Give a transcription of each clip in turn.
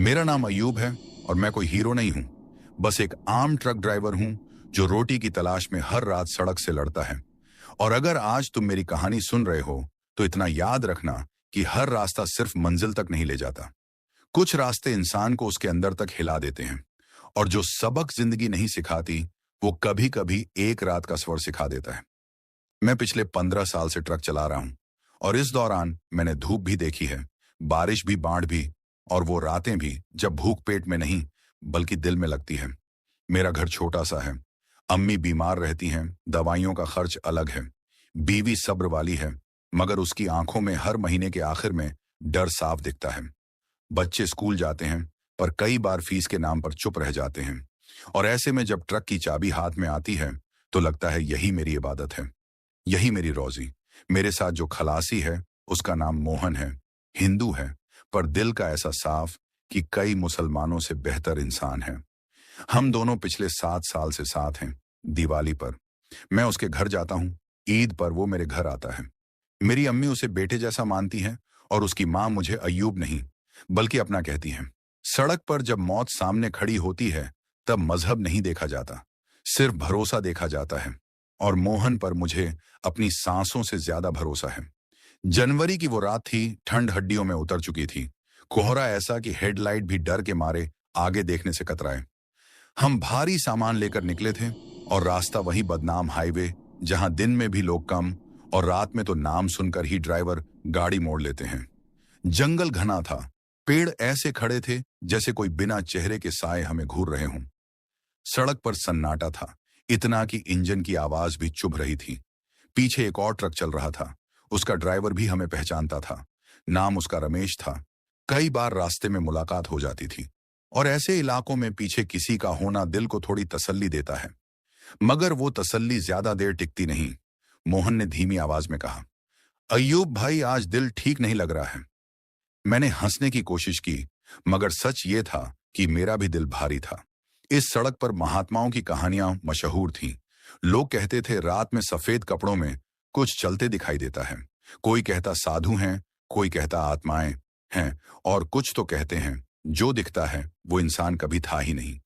मेरा नाम अयूब है और मैं कोई हीरो नहीं हूं। बस एक आम ट्रक ड्राइवर हूं जो रोटी की तलाश में हर रात सड़क से लड़ता है। और अगर आज तुम मेरी कहानी सुन रहे हो तो इतना याद रखना कि हर रास्ता सिर्फ मंजिल तक नहीं ले जाता। कुछ रास्ते इंसान को उसके अंदर तक हिला देते हैं, और जो सबक जिंदगी नहीं सिखाती वो कभी कभी एक रात का सफर सिखा देता है। मैं पिछले 15 साल से ट्रक चला रहा हूं, और इस दौरान मैंने धूप भी देखी है, बारिश भी, बाढ़ भी, और वो रातें भी जब भूख पेट में नहीं बल्कि दिल में लगती है। मेरा घर छोटा सा है, अम्मी बीमार रहती हैं, दवाइयों का खर्च अलग है, बीवी सब्र वाली है, मगर उसकी आंखों में हर महीने के आखिर में डर साफ दिखता है। बच्चे स्कूल जाते हैं पर कई बार फीस के नाम पर चुप रह जाते हैं, और ऐसे में जब ट्रक की चाबी हाथ में आती है तो लगता है यही मेरी इबादत है, यही मेरी रोजी। मेरे साथ जो खलासी है उसका नाम मोहन है, हिंदू है, पर दिल का ऐसा साफ कि कई मुसलमानों से बेहतर इंसान है। हम दोनों पिछले 7 साल से साथ हैं। दिवाली पर मैं उसके घर जाता हूँ, ईद पर वो मेरे घर आता है। मेरी अम्मी उसे बेटे जैसा मानती है, और उसकी माँ मुझे अयूब नहीं बल्कि अपना कहती है। सड़क पर जब मौत सामने खड़ी होती है तब मजहब नहीं देखा जाता, सिर्फ भरोसा देखा जाता है। और मोहन पर मुझे अपनी सांसों से ज्यादा भरोसा है। जनवरी की वो रात थी, ठंड हड्डियों में उतर चुकी थी, कोहरा ऐसा कि हेडलाइट भी डर के मारे आगे देखने से कतराए। हम भारी सामान लेकर निकले थे, और रास्ता वही बदनाम हाईवे जहां दिन में भी लोग कम और रात में तो नाम सुनकर ही ड्राइवर गाड़ी मोड़ लेते हैं। जंगल घना था, पेड़ ऐसे खड़े थे जैसे कोई बिना चेहरे के साए हमें घूर रहे हों। सड़क पर सन्नाटा था, इतना कि इंजन की आवाज भी चुभ रही थी। पीछे एक और ट्रक चल रहा था, उसका ड्राइवर भी हमें पहचानता था। नाम उसका रमेश था। कई बार रास्ते में मुलाकात हो जाती थी, और ऐसे इलाकों में पीछे किसी का होना दिल को थोड़ी तसल्ली देता है। मगर वो तसल्ली ज्यादा देर टिकती नहीं। मोहन ने धीमी आवाज में कहा, अय्यूब भाई, आज दिल ठीक नहीं लग रहा है। मैंने हंसने की कोशिश की, मगर सच ये था कि मेरा भी दिल भारी था। इस सड़क पर महात्माओं की कहानियां मशहूर थीं। लोग कहते थे रात में सफेद कपड़ों में कुछ चलते दिखाई देता है। कोई कहता साधु हैं, कोई कहता आत्माएं हैं, और कुछ तो कहते हैं जो दिखता है वो इंसान कभी था ही नहीं।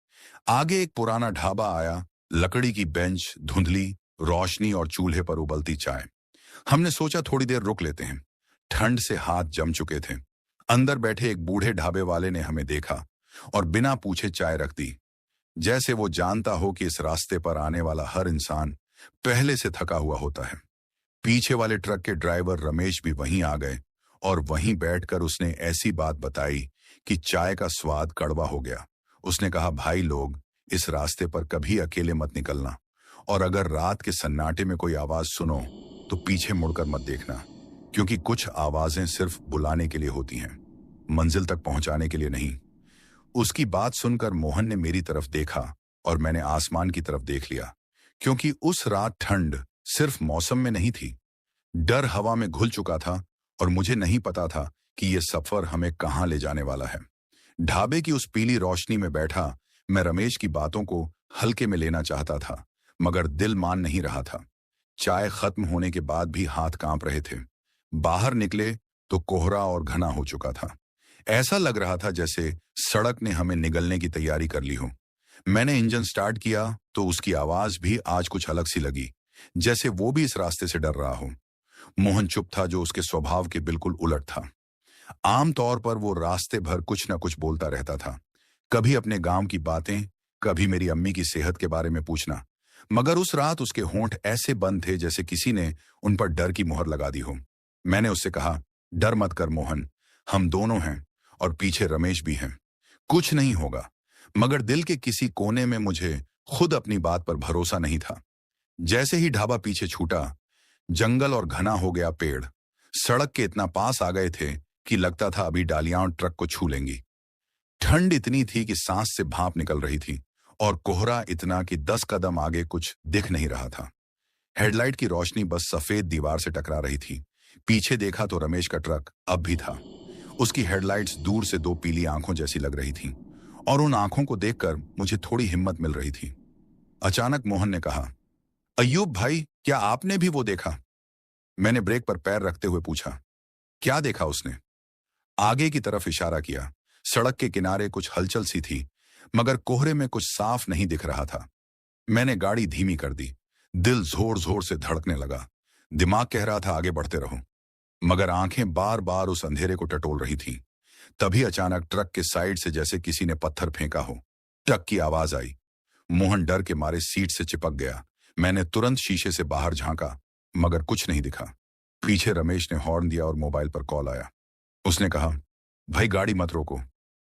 आगे एक पुराना ढाबा आया, लकड़ी की बेंच, धुंधली रोशनी और चूल्हे पर उबलती चाय। हमने सोचा थोड़ी देर रुक लेते हैं। ठंड से हाथ जम चुके थे। अंदर बैठे एक बूढ़े ढाबे वाले ने हमें देखा और बिना पूछे चाय रख दी, जैसे वो जानता हो कि इस रास्ते पर आने वाला हर इंसान पहले से थका हुआ होता है। पीछे वाले ट्रक के ड्राइवर रमेश भी वहीं आ गए, और वहीं बैठकर उसने ऐसी बात बताई कि चाय का स्वाद कड़वा हो गया। उसने कहा, भाई लोग, इस रास्ते पर कभी अकेले मत निकलना, और अगर रात के सन्नाटे में कोई आवाज सुनो तो पीछे मुड़कर मत देखना, क्योंकि कुछ आवाजें सिर्फ बुलाने के लिए होती हैं, मंजिल तक पहुंचाने के लिए नहीं। उसकी बात सुनकर मोहन ने मेरी तरफ देखा, और मैंने आसमान की तरफ देख लिया, क्योंकि उस रात ठंड सिर्फ मौसम में नहीं थी, डर हवा में घुल चुका था, और मुझे नहीं पता था कि यह सफर हमें कहां ले जाने वाला है। ढाबे की उस पीली रोशनी में बैठा मैं रमेश की बातों को हल्के में लेना चाहता था, मगर दिल मान नहीं रहा था। चाय खत्म होने के बाद भी हाथ कांप रहे थे। बाहर निकले तो कोहरा और घना हो चुका था। ऐसा लग रहा था जैसे सड़क ने हमें निगलने की तैयारी कर ली हो। मैंने इंजन स्टार्ट किया तो उसकी आवाज भी आज कुछ अलग सी लगी, जैसे वो भी इस रास्ते से डर रहा हो। मोहन चुप था, जो उसके स्वभाव के बिल्कुल उलट था। आमतौर पर वो रास्ते भर कुछ न कुछ बोलता रहता था, कभी अपने गांव की बातें, कभी मेरी अम्मी की सेहत के बारे में पूछना। मगर उस रात उसके होंठ ऐसे बंद थे जैसे किसी ने उन पर डर की मोहर लगा दी हो। मैंने उससे कहा, डर मत कर मोहन, हम दोनों हैं, और पीछे रमेश भी हैं, कुछ नहीं होगा। मगर दिल के किसी कोने में मुझे खुद अपनी बात पर भरोसा नहीं था। जैसे ही ढाबा पीछे छूटा, जंगल और घना हो गया पेड़ सड़क के इतना पास आ गए थे कि लगता था अभी डालियां ट्रक को छू लेंगी। ठंड इतनी थी कि सांस से भाप निकल रही थी, और कोहरा इतना कि 10 कदम आगे कुछ दिख नहीं रहा था। हेडलाइट की रोशनी बस सफेद दीवार से टकरा रही थी। पीछे देखा तो रमेश का ट्रक अब भी था। उसकी हेडलाइट्स दूर से दो पीली आंखों जैसी लग रही थीं, और उन आंखों को देखकर मुझे थोड़ी हिम्मत मिल रही थी। अचानक मोहन ने कहा, अय्यूब भाई, क्या आपने भी वो देखा? मैंने ब्रेक पर पैर रखते हुए पूछा, क्या देखा उसने? आगे की तरफ इशारा किया। सड़क के किनारे कुछ हलचल सी थी, मगर कोहरे में कुछ साफ नहीं दिख रहा था। मैंने गाड़ी धीमी कर दी। दिल जोर जोर से धड़कने लगा। दिमाग कह रहा था आगे बढ़ते रहो, मगर आंखें बार बार उस अंधेरे को टटोल रही थीं। तभी अचानक ट्रक के साइड से जैसे किसी ने पत्थर फेंका हो, टक की आवाज आई। मोहन डर के मारे सीट से चिपक गया। मैंने तुरंत शीशे से बाहर झांका, मगर कुछ नहीं दिखा। पीछे रमेश ने हॉर्न दिया और मोबाइल पर कॉल आया। उसने कहा, भाई गाड़ी मत रोको,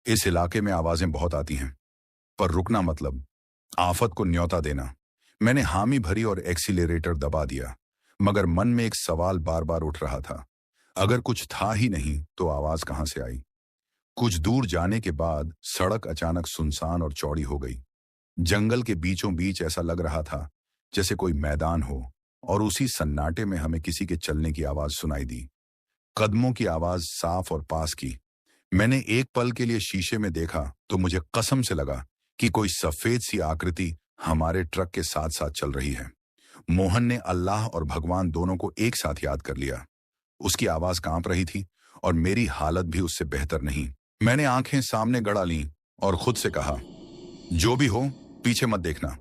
इस इलाके में आवाजें बहुत आती हैं, पर रुकना मतलब आफत को न्योता देना। मैंने हामी भरी और एक्सीलरेटर दबा दिया, मगर मन में एक सवाल बार बार उठ रहा था। अगर कुछ था ही नहीं तो आवाज कहां से आई? कुछ दूर जाने के बाद सड़क अचानक सुनसान और चौड़ी हो गई। जंगल के बीचों बीच ऐसा लग रहा था जैसे कोई मैदान हो, और उसी सन्नाटे में हमें किसी के चलने की आवाज सुनाई दी। कदमों की आवाज साफ और पास की। मैंने एक पल के लिए शीशे में देखा तो मुझे कसम से लगा कि कोई सफेद सी आकृति हमारे ट्रक के साथ साथ चल रही है। मोहन ने अल्लाह और भगवान दोनों को एक साथ याद कर लिया। उसकी आवाज कांप रही थी और मेरी हालत भी उससे बेहतर नहीं। मैंने आंखें सामने गड़ा लीं और खुद से कहा, जो भी हो पीछे मत देखना,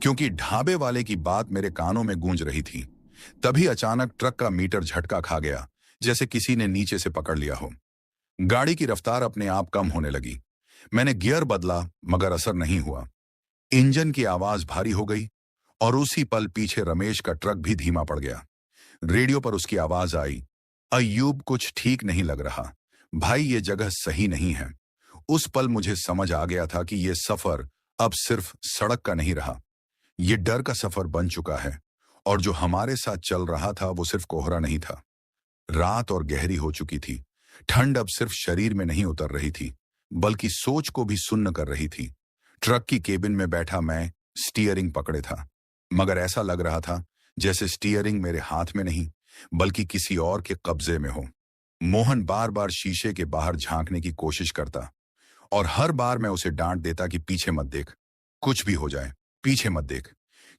क्योंकि ढाबे वाले की बात मेरे कानों में गूंज रही थी। तभी अचानक ट्रक का मीटर झटका खा गया, जैसे किसी ने नीचे से पकड़ लिया हो। गाड़ी की रफ्तार अपने आप कम होने लगी। मैंने गियर बदला, मगर असर नहीं हुआ। इंजन की आवाज भारी हो गई और उसी पल पीछे रमेश का ट्रक भी धीमा पड़ गया। रेडियो पर उसकी आवाज आई, अय्यूब कुछ ठीक नहीं लग रहा भाई, ये जगह सही नहीं है। उस पल मुझे समझ आ गया था कि ये सफर अब सिर्फ सड़क का नहीं रहा, ये डर का सफर बन चुका है। और जो हमारे साथ चल रहा था वो सिर्फ कोहरा नहीं था। रात और गहरी हो चुकी थी। ठंड अब सिर्फ शरीर में नहीं उतर रही थी, बल्कि सोच को भी सुन्न कर रही थी। ट्रक की केबिन में बैठा मैं स्टीयरिंग पकड़े था, मगर ऐसा लग रहा था जैसे स्टीयरिंग मेरे हाथ में नहीं, बल्कि किसी और के कब्जे में हो। मोहन बार बार शीशे के बाहर झांकने की कोशिश करता, और हर बार मैं उसे डांट देता कि पीछे मत देख, कुछ भी हो जाए पीछे मत देख।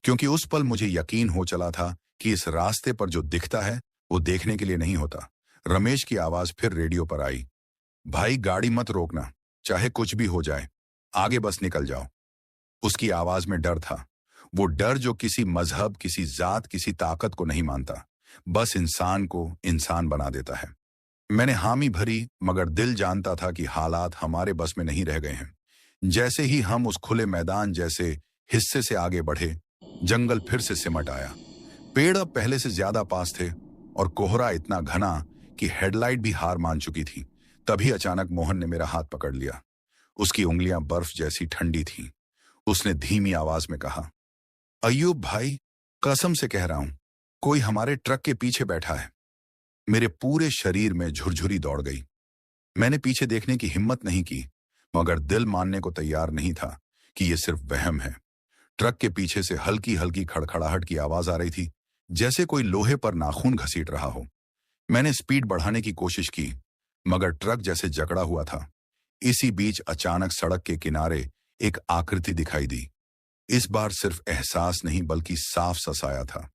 क्योंकि उस पल मुझे यकीन हो चला था कि इस रास्ते पर जो दिखता है वो देखने के लिए नहीं होता। रमेश की आवाज फिर रेडियो पर आई, भाई गाड़ी मत रोकना, चाहे कुछ भी हो जाए, आगे बस निकल जाओ। उसकी आवाज में डर था, वो डर जो किसी मजहब, किसी जात, किसी ताकत को नहीं मानता, बस इंसान को इंसान बना देता है। मैंने हामी भरी, मगर दिल जानता था कि हालात हमारे बस में नहीं रह गए हैं। जैसे ही हम उस खुले मैदान जैसे हिस्से से आगे बढ़े, जंगल फिर से सिमट आया। पेड़ अब पहले से ज्यादा पास थे और कोहरा इतना घना कि हेडलाइट भी हार मान चुकी थी। तभी अचानक मोहन ने मेरा हाथ पकड़ लिया। उसकी उंगलियां बर्फ जैसी ठंडी थीं। उसने धीमी आवाज में कहा, अय्यूब भाई, कसम से कह रहा हूं, कोई हमारे ट्रक के पीछे बैठा है। मेरे पूरे शरीर में झुरझुरी दौड़ गई। मैंने पीछे देखने की हिम्मत नहीं की, मगर दिल मानने को तैयार नहीं था कि यह सिर्फ वहम है। ट्रक के पीछे से हल्की हल्की खड़खड़ाहट की आवाज आ रही थी, जैसे कोई लोहे पर नाखून घसीट रहा हो। मैंने स्पीड बढ़ाने की कोशिश की, मगर ट्रक जैसे जकड़ा हुआ था। इसी बीच अचानक सड़क के किनारे एक आकृति दिखाई दी। इस बार सिर्फ एहसास नहीं, बल्कि साफ सा साया था।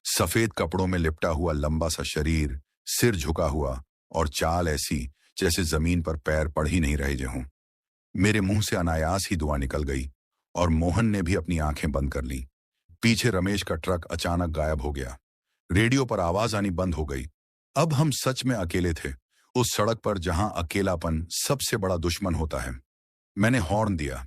सफेद कपड़ों में लिपटा हुआ लंबा सा शरीर, सिर झुका हुआ और चाल ऐसी जैसे जमीन पर पैर पड़ ही नहीं रहे हों। मेरे मुंह से अनायास ही दुआ निकल गई और मोहन ने भी अपनी आंखें बंद कर ली। पीछे रमेश का ट्रक अचानक गायब हो गया। रेडियो पर आवाज आनी बंद हो गई। अब हम सच में अकेले थे, उस सड़क पर जहां अकेलापन सबसे बड़ा दुश्मन होता है। मैंने हॉर्न दिया।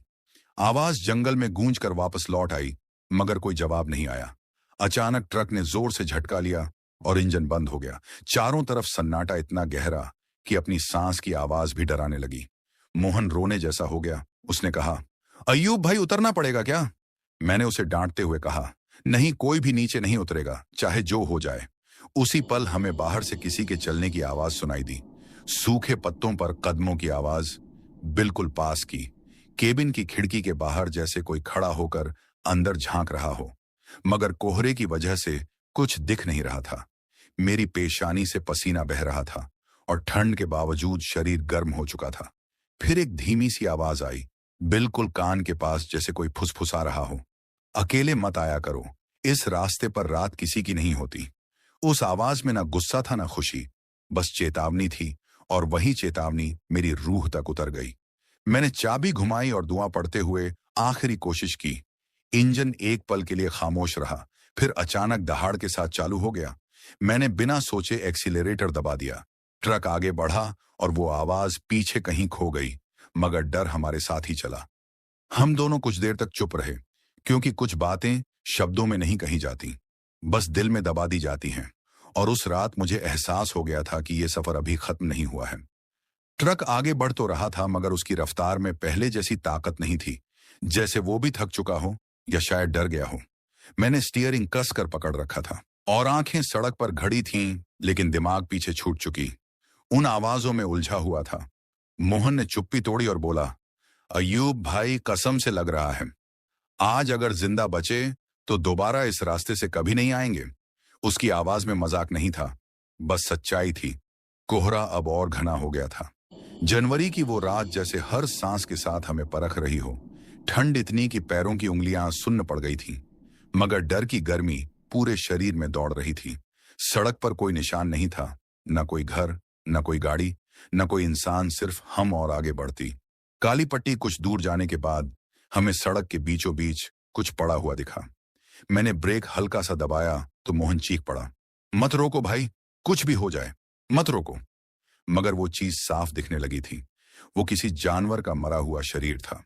आवाज जंगल में गूंज कर वापस लौट आई, मगर कोई जवाब नहीं आया। अचानक ट्रक ने जोर से झटका लिया और इंजन बंद हो गया। चारों तरफ सन्नाटा इतना गहरा कि अपनी सांस की आवाज भी डराने लगी। मोहन रोने जैसा हो गया। उसने कहा, अय्यूब भाई, उतरना पड़ेगा क्या? मैंने उसे डांटते हुए कहा, नहीं, कोई भी नीचे नहीं उतरेगा, चाहे जो हो जाए। उसी पल हमें बाहर से किसी के चलने की आवाज सुनाई दी। सूखे पत्तों पर कदमों की आवाज, बिल्कुल पास की। केबिन की खिड़की के बाहर जैसे कोई खड़ा होकर अंदर झांक रहा हो, मगर कोहरे की वजह से कुछ दिख नहीं रहा था। मेरी पेशानी से पसीना बह रहा था और ठंड के बावजूद शरीर गर्म हो चुका था। फिर एक धीमी सी आवाज आई, बिल्कुल कान के पास, जैसे कोई फुसफुसा रहा हो, अकेले मत आया करो, इस रास्ते पर रात किसी की नहीं होती। उस आवाज में ना गुस्सा था ना खुशी, बस चेतावनी थी, और वही चेतावनी मेरी रूह तक उतर गई। मैंने चाबी घुमाई और धुआं पड़ते हुए आखिरी कोशिश की। इंजन एक पल के लिए खामोश रहा, फिर अचानक दहाड़ के साथ चालू हो गया। मैंने बिना सोचे एक्सीलरेटर दबा दिया। ट्रक आगे बढ़ा और वो आवाज पीछे कहीं खो गई, मगर डर हमारे साथ ही चला। हम दोनों कुछ देर तक चुप रहे, क्योंकि कुछ बातें शब्दों में नहीं कही जाती, बस दिल में दबा दी जाती हैं। और उस रात मुझे एहसास हो गया था कि ये सफर अभी खत्म नहीं हुआ है। ट्रक आगे बढ़ तो रहा था, मगर उसकी रफ्तार में पहले जैसी ताकत नहीं थी। जैसे वो भी थक चुका हो या शायद डर गया हो। मैंने स्टीयरिंग कस कर पकड़ रखा था और आंखें सड़क पर घड़ी थीं, लेकिन दिमाग पीछे छूट चुकी, उन आवाजों में उलझा हुआ था। मोहन ने चुप्पी तोड़ी और बोला, अयूब भाई, कसम से लग रहा है आज अगर जिंदा बचे तो दोबारा इस रास्ते से कभी नहीं आएंगे। उसकी आवाज में मजाक नहीं था, बस सच्चाई थी। कोहरा अब और घना हो गया था। जनवरी की वो रात जैसे हर सांस के साथ हमें परख रही हो। ठंड इतनी कि पैरों की उंगलियां सुन्न पड़ गई थीं, मगर डर की गर्मी पूरे शरीर में दौड़ रही थी। सड़क पर कोई निशान नहीं था, न कोई घर, न कोई गाड़ी, न कोई इंसान, सिर्फ हम और आगे बढ़ती काली पट्टी। कुछ दूर जाने के बाद हमें सड़क के बीचों बीच कुछ पड़ा हुआ दिखा। मैंने ब्रेक हल्का सा दबाया तो मोहन चीख पड़ा, मत रोको भाई, कुछ भी हो जाए, मत रोको। मगर वो चीज साफ दिखने लगी थी। वो किसी जानवर का मरा हुआ शरीर था,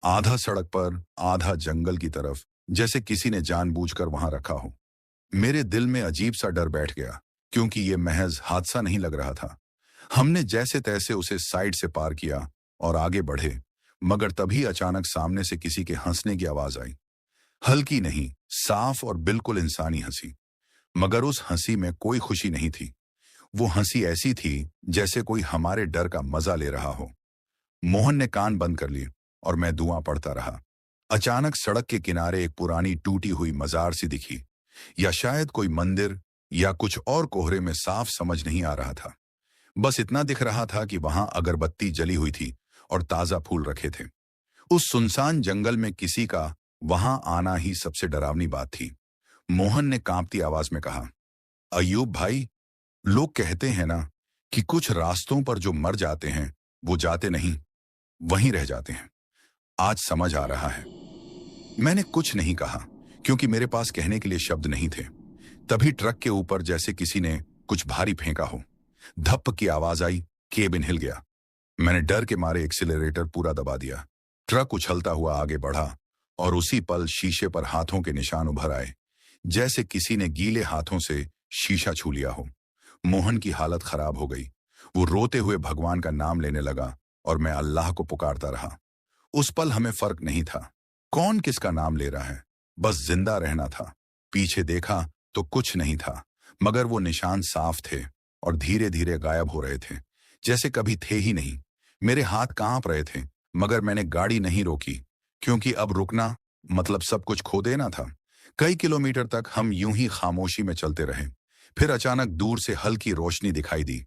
आधा सड़क पर, आधा जंगल की तरफ, जैसे किसी ने जानबूझकर वहां रखा हो। मेरे दिल में अजीब सा डर बैठ गया, क्योंकि ये महज हादसा नहीं लग रहा था। हमने जैसे तैसे उसे साइड से पार किया और आगे बढ़े, मगर तभी अचानक सामने से किसी के हंसने की आवाज आई। हल्की नहीं, साफ और बिल्कुल इंसानी हंसी। मगर उस हंसी में कोई खुशी नहीं थी। वो हंसी ऐसी थी जैसे कोई हमारे डर का मजा ले रहा हो। मोहन ने कान बंद कर लिए और मैं धुआं पड़ता रहा। अचानक सड़क के किनारे एक पुरानी टूटी हुई मजार सी दिखी, या शायद कोई मंदिर, या कुछ और कोहरे में साफ समझ नहीं आ रहा था। बस इतना दिख रहा था कि वहां अगरबत्ती जली हुई थी और ताजा फूल रखे थे। उस सुनसान जंगल में किसी का वहां आना ही सबसे डरावनी बात थी। मोहन ने कांपती आवाज में कहा, अयूब भाई, लोग कहते हैं ना कि कुछ रास्तों पर जो मर जाते हैं वो जाते नहीं, वहीं रह जाते हैं। आज समझ आ रहा है। मैंने कुछ नहीं कहा, क्योंकि मेरे पास कहने के लिए शब्द नहीं थे। तभी ट्रक के ऊपर जैसे किसी ने कुछ भारी फेंका हो। धप्प की आवाज आई, केबिन हिल गया। मैंने डर के मारे एक्सीलरेटर पूरा दबा दिया। ट्रक उछलता हुआ आगे बढ़ा और उसी पल शीशे पर हाथों के निशान उभर आए, जैसे किसी ने गीले हाथों से शीशा छू लिया हो। मोहन की हालत खराब हो गई। वो रोते हुए भगवान का नाम लेने लगा और मैं अल्लाह को पुकारता रहा। उस पल हमें फर्क नहीं था कौन किसका नाम ले रहा है, बस जिंदा रहना था। पीछे देखा तो कुछ नहीं था, मगर वो निशान साफ थे और धीरे धीरे गायब हो रहे थे, जैसे कभी थे ही नहीं। मेरे हाथ कांप रहे थे, मगर मैंने गाड़ी नहीं रोकी, क्योंकि अब रुकना मतलब सब कुछ खो देना था। कई किलोमीटर तक हम यूं ही खामोशी में चलते रहे। फिर अचानक दूर से हल्की रोशनी दिखाई दी।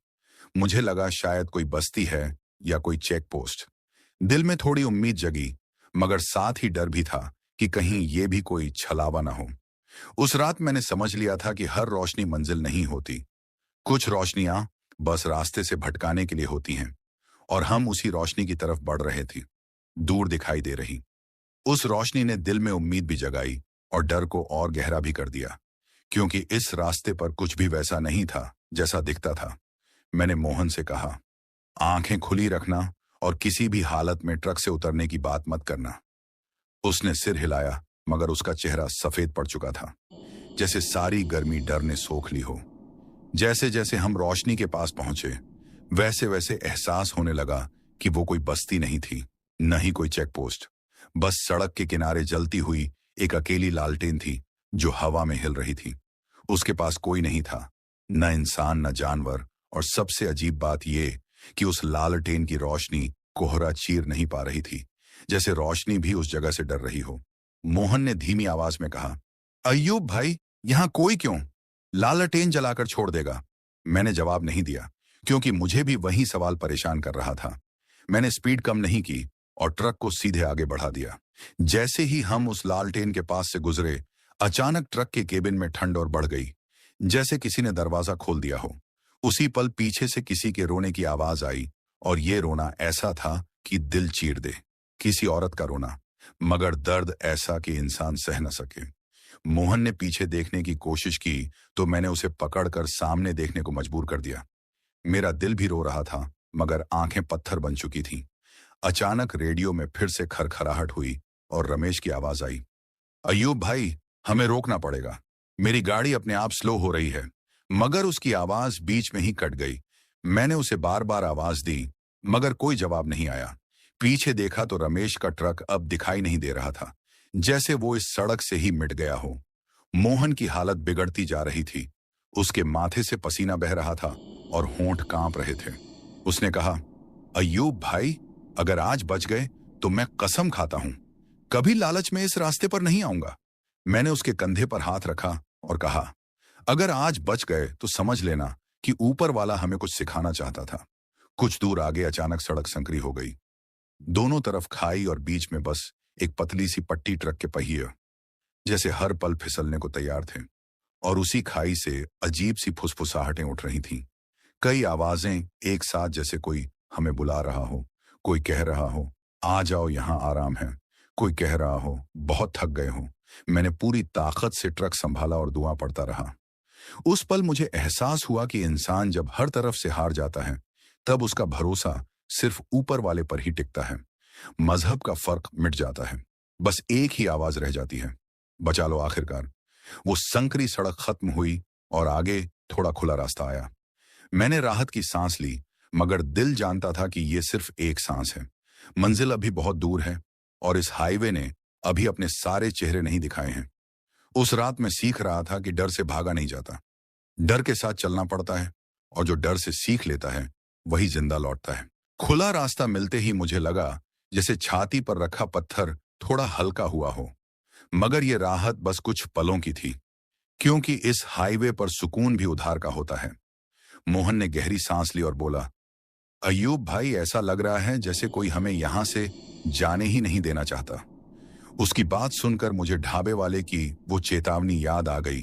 मुझे लगा शायद कोई बस्ती है या कोई चेक पोस्ट। दिल में थोड़ी उम्मीद जगी, मगर साथ ही डर भी था कि कहीं ये भी कोई छलावा ना हो। उस रात मैंने समझ लिया था कि हर रोशनी मंजिल नहीं होती। कुछ रोशनियां बस रास्ते से भटकाने के लिए होती हैं, और हम उसी रोशनी की तरफ बढ़ रहे थे, दूर दिखाई दे रही। उस रोशनी ने दिल में उम्मीद भी जगाई और डर को और गहरा भी कर दिया, क्योंकि इस रास्ते पर कुछ भी वैसा नहीं था जैसा दिखता था। मैंने मोहन से कहा, आंखें खुली रखना और किसी भी हालत में ट्रक से उतरने की बात मत करना। उसने सिर हिलाया, मगर उसका चेहरा सफेद पड़ चुका था, जैसे सारी गर्मी डर ने सोख ली हो। जैसे जैसे हम रोशनी के पास पहुंचे, वैसे वैसे एहसास होने लगा कि वो कोई बस्ती नहीं थी, न ही कोई चेक पोस्ट। बस सड़क के किनारे जलती हुई एक अकेली लालटेन थी, जो हवा में हिल रही थी। उसके पास कोई नहीं था, न इंसान न जानवर, और सबसे अजीब बात यह कि उस लालटेन की रोशनी कोहरा चीर नहीं पा रही थी, जैसे रोशनी भी उस जगह से डर रही हो। मोहन ने धीमी आवाज में कहा, अय्यूब भाई, यहां कोई क्यों? लालटेन जलाकर छोड़ देगा। मैंने जवाब नहीं दिया, क्योंकि मुझे भी वही सवाल परेशान कर रहा था। मैंने स्पीड कम नहीं की और ट्रक को सीधे आगे बढ़ा दिया। जैसे ही हम उस लालटेन के पास से गुजरे, अचानक ट्रक के केबिन में ठंड और बढ़ गई, जैसे किसी ने दरवाजा खोल दिया हो। उसी पल पीछे से किसी के रोने की आवाज आई, और ये रोना ऐसा था कि दिल चीर दे। किसी औरत का रोना, मगर दर्द ऐसा कि इंसान सह न सके। मोहन ने पीछे देखने की कोशिश की तो मैंने उसे पकड़कर सामने देखने को मजबूर कर दिया। मेरा दिल भी रो रहा था, मगर आंखें पत्थर बन चुकी थीं। अचानक रेडियो में फिर से खरखराहट हुई और रमेश की आवाज आई, अय्यूब भाई, हमें रोकना पड़ेगा। मेरी गाड़ी अपने आप स्लो हो रही है। मगर उसकी आवाज बीच में ही कट गई। मैंने उसे बार बार आवाज दी, मगर कोई जवाब नहीं आया। पीछे देखा तो रमेश का ट्रक अब दिखाई नहीं दे रहा था, जैसे वो इस सड़क से ही मिट गया हो। मोहन की हालत बिगड़ती जा रही थी। उसके माथे से पसीना बह रहा था और होंठ कांप रहे थे। उसने कहा, अय्यूब भाई, अगर आज बच गए तो मैं कसम खाता हूं कभी लालच में इस रास्ते पर नहीं आऊंगा। मैंने उसके कंधे पर हाथ रखा और कहा, अगर आज बच गए तो समझ लेना कि ऊपर वाला हमें कुछ सिखाना चाहता था। कुछ दूर आगे अचानक सड़क संकरी हो गई। दोनों तरफ खाई और बीच में बस एक पतली सी पट्टी, ट्रक के पहिए जैसे हर पल फिसलने को तैयार थे। और उसी खाई से अजीब सी फुसफुसाहटें उठ रही थीं। कई आवाजें एक साथ, जैसे कोई हमें बुला रहा हो, कोई कह रहा हो, आ जाओ यहां आराम है, कोई कह रहा हो, बहुत थक गए हो। मैंने पूरी ताकत से ट्रक संभाला और दुआ पड़ता रहा। उस पल मुझे एहसास हुआ कि इंसान जब हर तरफ से हार जाता है, तब उसका भरोसा सिर्फ ऊपर वाले पर ही टिकता है। मजहब का फर्क मिट जाता है, बस एक ही आवाज रह जाती है, बचा लो। आखिरकार वो संकरी सड़क खत्म हुई और आगे थोड़ा खुला रास्ता आया। मैंने राहत की सांस ली, मगर दिल जानता था कि ये सिर्फ एक सांस है। मंजिल अभी बहुत दूर है और इस हाईवे ने अभी अपने सारे चेहरे नहीं दिखाए हैं। उस रात मैं सीख रहा था कि डर से भागा नहीं जाता, डर के साथ चलना पड़ता है, और जो डर से सीख लेता है वही जिंदा लौटता है। खुला रास्ता मिलते ही मुझे लगा जैसे छाती पर रखा पत्थर थोड़ा हल्का हुआ हो। मगर यह राहत बस कुछ पलों की थी, क्योंकि इस हाईवे पर सुकून भी उधार का होता है। मोहन ने गहरी सांस ली और बोला, अय्यूब भाई, ऐसा लग रहा है जैसे कोई हमें यहां से जाने ही नहीं देना चाहता। उसकी बात सुनकर मुझे ढाबे वाले की वो चेतावनी याद आ गई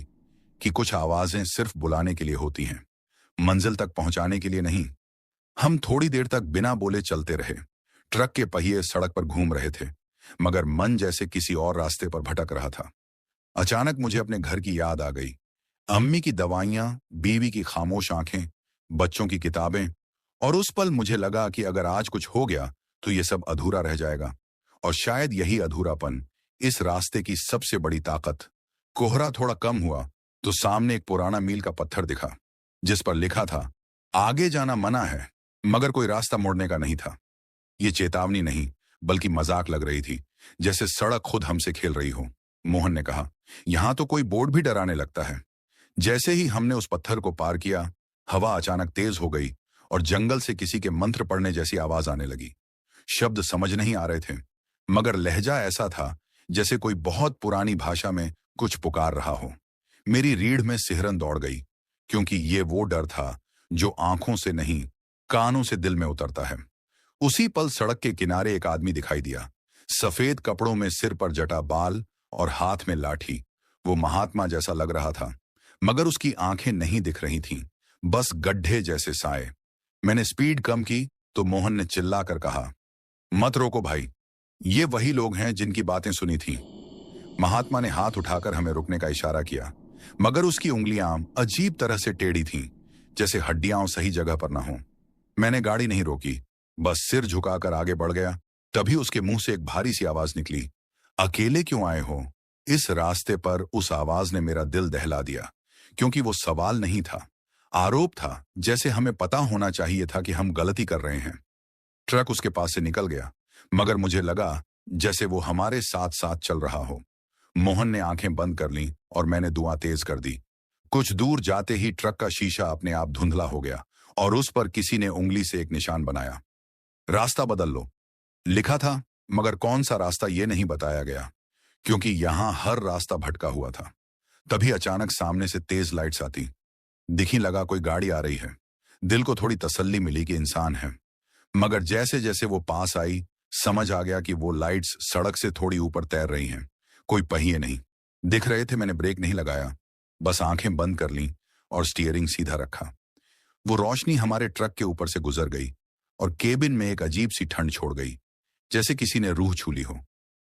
कि कुछ आवाजें सिर्फ बुलाने के लिए होती हैं, मंजिल तक पहुंचाने के लिए नहीं। हम थोड़ी देर तक बिना बोले चलते रहे। ट्रक के पहिए सड़क पर घूम रहे थे, मगर मन जैसे किसी और रास्ते पर भटक रहा था। अचानक मुझे अपने घर की याद आ गई। अम्मी की दवाइयां, बीवी की खामोश आंखें, बच्चों की किताबें। और उस पल मुझे लगा कि अगर आज कुछ हो गया तो ये सब अधूरा रह जाएगा। और शायद यही अधूरापन इस रास्ते की सबसे बड़ी ताकत। कोहरा थोड़ा कम हुआ तो सामने एक पुराना मील का पत्थर दिखा, जिस पर लिखा था, आगे जाना मना है। मगर कोई रास्ता मुड़ने का नहीं था। ये चेतावनी नहीं, बल्कि मजाक लग रही थी, जैसे सड़क खुद हमसे खेल रही हो। मोहन ने कहा, यहां तो कोई बोर्ड भी डराने लगता है। जैसे ही हमने उस पत्थर को पार किया, हवा अचानक तेज हो गई और जंगल से किसी के मंत्र पढ़ने जैसी आवाज आने लगी। शब्द समझ नहीं आ रहे थे, मगर लहजा ऐसा था जैसे कोई बहुत पुरानी भाषा में कुछ पुकार रहा हो। मेरी रीढ़ में सिहरन दौड़ गई, क्योंकि ये वो डर था जो आंखों से नहीं, कानों से दिल में उतरता है। उसी पल सड़क के किनारे एक आदमी दिखाई दिया, सफेद कपड़ों में, सिर पर जटा बाल और हाथ में लाठी। वो महात्मा जैसा लग रहा था, मगर उसकी आंखें नहीं दिख रही थीं, बस गड्ढे जैसे साए। मैंने स्पीड कम की तो मोहन ने चिल्लाकर कहा, मत रोको भाई, ये वही लोग हैं जिनकी बातें सुनी थी। महात्मा ने हाथ उठाकर हमें रुकने का इशारा किया, मगर उसकी उंगलियां अजीब तरह से टेढ़ी थीं, जैसे हड्डियां सही जगह पर ना हो। मैंने गाड़ी नहीं रोकी, बस सिर झुकाकर आगे बढ़ गया। तभी उसके मुंह से एक भारी सी आवाज निकली, अकेले क्यों आए हो? इस रास्ते पर उस आवाज ने मेरा दिल दहला दिया, क्योंकि वो सवाल नहीं था, आरोप था। जैसे हमें पता होना चाहिए था कि हम गलती कर रहे हैं। ट्रक उसके पास से निकल गया, मगर मुझे लगा जैसे वो हमारे साथ साथ चल रहा हो। मोहन ने आंखें बंद कर लीं और मैंने दुआ तेज कर दी। कुछ दूर जाते ही ट्रक का शीशा अपने आप धुंधला हो गया और उस पर किसी ने उंगली से एक निशान बनाया। रास्ता बदल लो लिखा था, मगर कौन सा रास्ता ये नहीं बताया गया, क्योंकि यहां हर रास्ता भटका हुआ था। तभी अचानक सामने से तेज लाइट्स आती दिखी। लगा कोई गाड़ी आ रही है। दिल को थोड़ी तसल्ली मिली कि इंसान है, मगर जैसे जैसे वो पास आई, समझ आ गया कि वो लाइट्स सड़क से थोड़ी ऊपर तैर रही हैं। कोई पहिए नहीं दिख रहे थे। मैंने ब्रेक नहीं लगाया, बस आंखें बंद कर लीं और स्टीयरिंग सीधा रखा। वो रोशनी हमारे ट्रक के ऊपर से गुजर गई और केबिन में एक अजीब सी ठंड छोड़ गई। जैसे किसी ने रूह छू ली हो।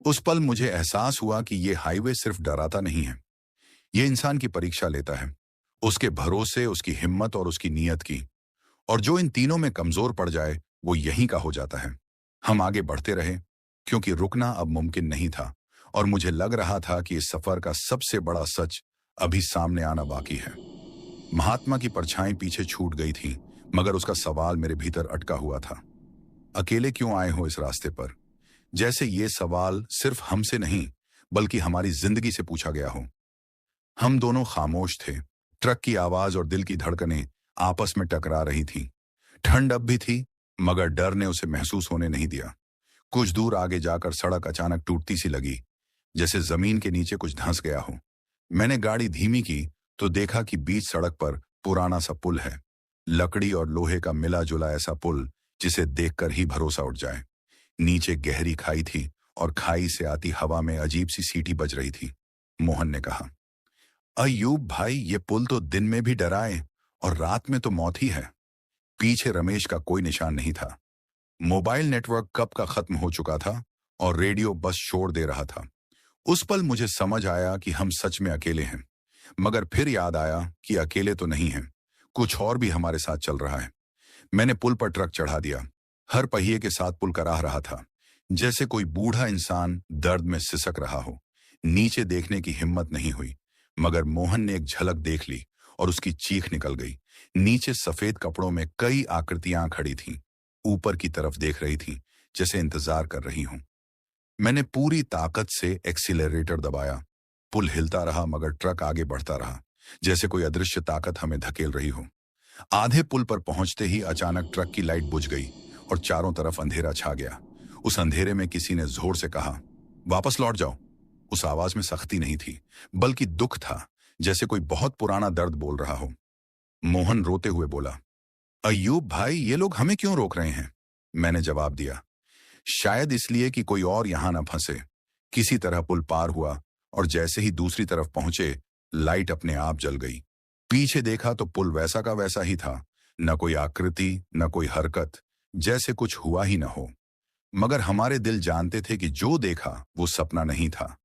उस पल मुझे एहसास हुआ कि ये हाईवे सिर्फ डराता नहीं है, ये इंसान की परीक्षा लेता है, उसके भरोसे, उसकी हिम्मत और उसकी नीयत की। और जो इन तीनों में कमजोर पड़ जाए वो यहीं का हो जाता है। हम आगे बढ़ते रहे क्योंकि रुकना अब मुमकिन नहीं था और मुझे लग रहा था कि इस सफर का सबसे बड़ा सच अभी सामने आना बाकी है। महात्मा की परछाई पीछे छूट गई थी, मगर उसका सवाल मेरे भीतर अटका हुआ था। अकेले क्यों आए हो इस रास्ते पर? जैसे ये सवाल सिर्फ हमसे नहीं बल्कि हमारी जिंदगी से पूछा गया हो। हम दोनों खामोश थे। ट्रक की आवाज और दिल की धड़कनें आपस में टकरा रही थीं। ठंड अब भी थी, मगर डर ने उसे महसूस होने नहीं दिया। कुछ दूर आगे जाकर सड़क अचानक टूटती सी लगी, जैसे जमीन के नीचे कुछ धंस गया हो। मैंने गाड़ी धीमी की तो देखा कि बीच सड़क पर पुराना सा पुल है, लकड़ी और लोहे का मिला जुला ऐसा पुल जिसे देखकर ही भरोसा उठ जाए। नीचे गहरी खाई थी और खाई से आती हवा में अजीब सी सीटी बज रही थी। मोहन ने कहा, अयूब भाई, ये पुल तो दिन में भी डराए और रात में तो मौत ही है। पीछे रमेश का कोई निशान नहीं था। मोबाइल नेटवर्क कब का खत्म हो चुका था और रेडियो बस शोर दे रहा था। उस पल मुझे समझ आया कि हम सच में अकेले हैं, मगर फिर याद आया कि अकेले तो नहीं हैं, कुछ और भी हमारे साथ चल रहा है। मैंने पुल पर ट्रक चढ़ा दिया। हर पहिए के साथ पुल कराह रहा था, जैसे कोई बूढ़ा इंसान दर्द में सिसक रहा हो। नीचे देखने की हिम्मत नहीं हुई, मगर मोहन ने एक झलक देख ली और उसकी चीख निकल गई। नीचे सफेद कपड़ों में कई आकृतियां खड़ी थीं, ऊपर की तरफ देख रही थीं, जैसे इंतजार कर रही हूं। मैंने पूरी ताकत से एक्सीलरेटर दबाया। पुल हिलता रहा मगर ट्रक आगे बढ़ता रहा, जैसे कोई अदृश्य ताकत हमें धकेल रही हो। आधे पुल पर पहुंचते ही अचानक ट्रक की लाइट बुझ गई और चारों तरफ अंधेरा छा गया। उस अंधेरे में किसी ने जोर से कहा, वापस लौट जाओ। उस आवाज में सख्ती नहीं थी, बल्कि दुख था, जैसे कोई बहुत पुराना दर्द बोल रहा हो। मोहन रोते हुए बोला, अयूब भाई, ये लोग हमें क्यों रोक रहे हैं? मैंने जवाब दिया, शायद इसलिए कि कोई और यहां ना फंसे। किसी तरह पुल पार हुआ और जैसे ही दूसरी तरफ पहुंचे, लाइट अपने आप जल गई। पीछे देखा तो पुल वैसा का वैसा ही था, न कोई आकृति, न कोई हरकत, जैसे कुछ हुआ ही न हो। मगर हमारे दिल जानते थे कि जो देखा वो सपना नहीं था।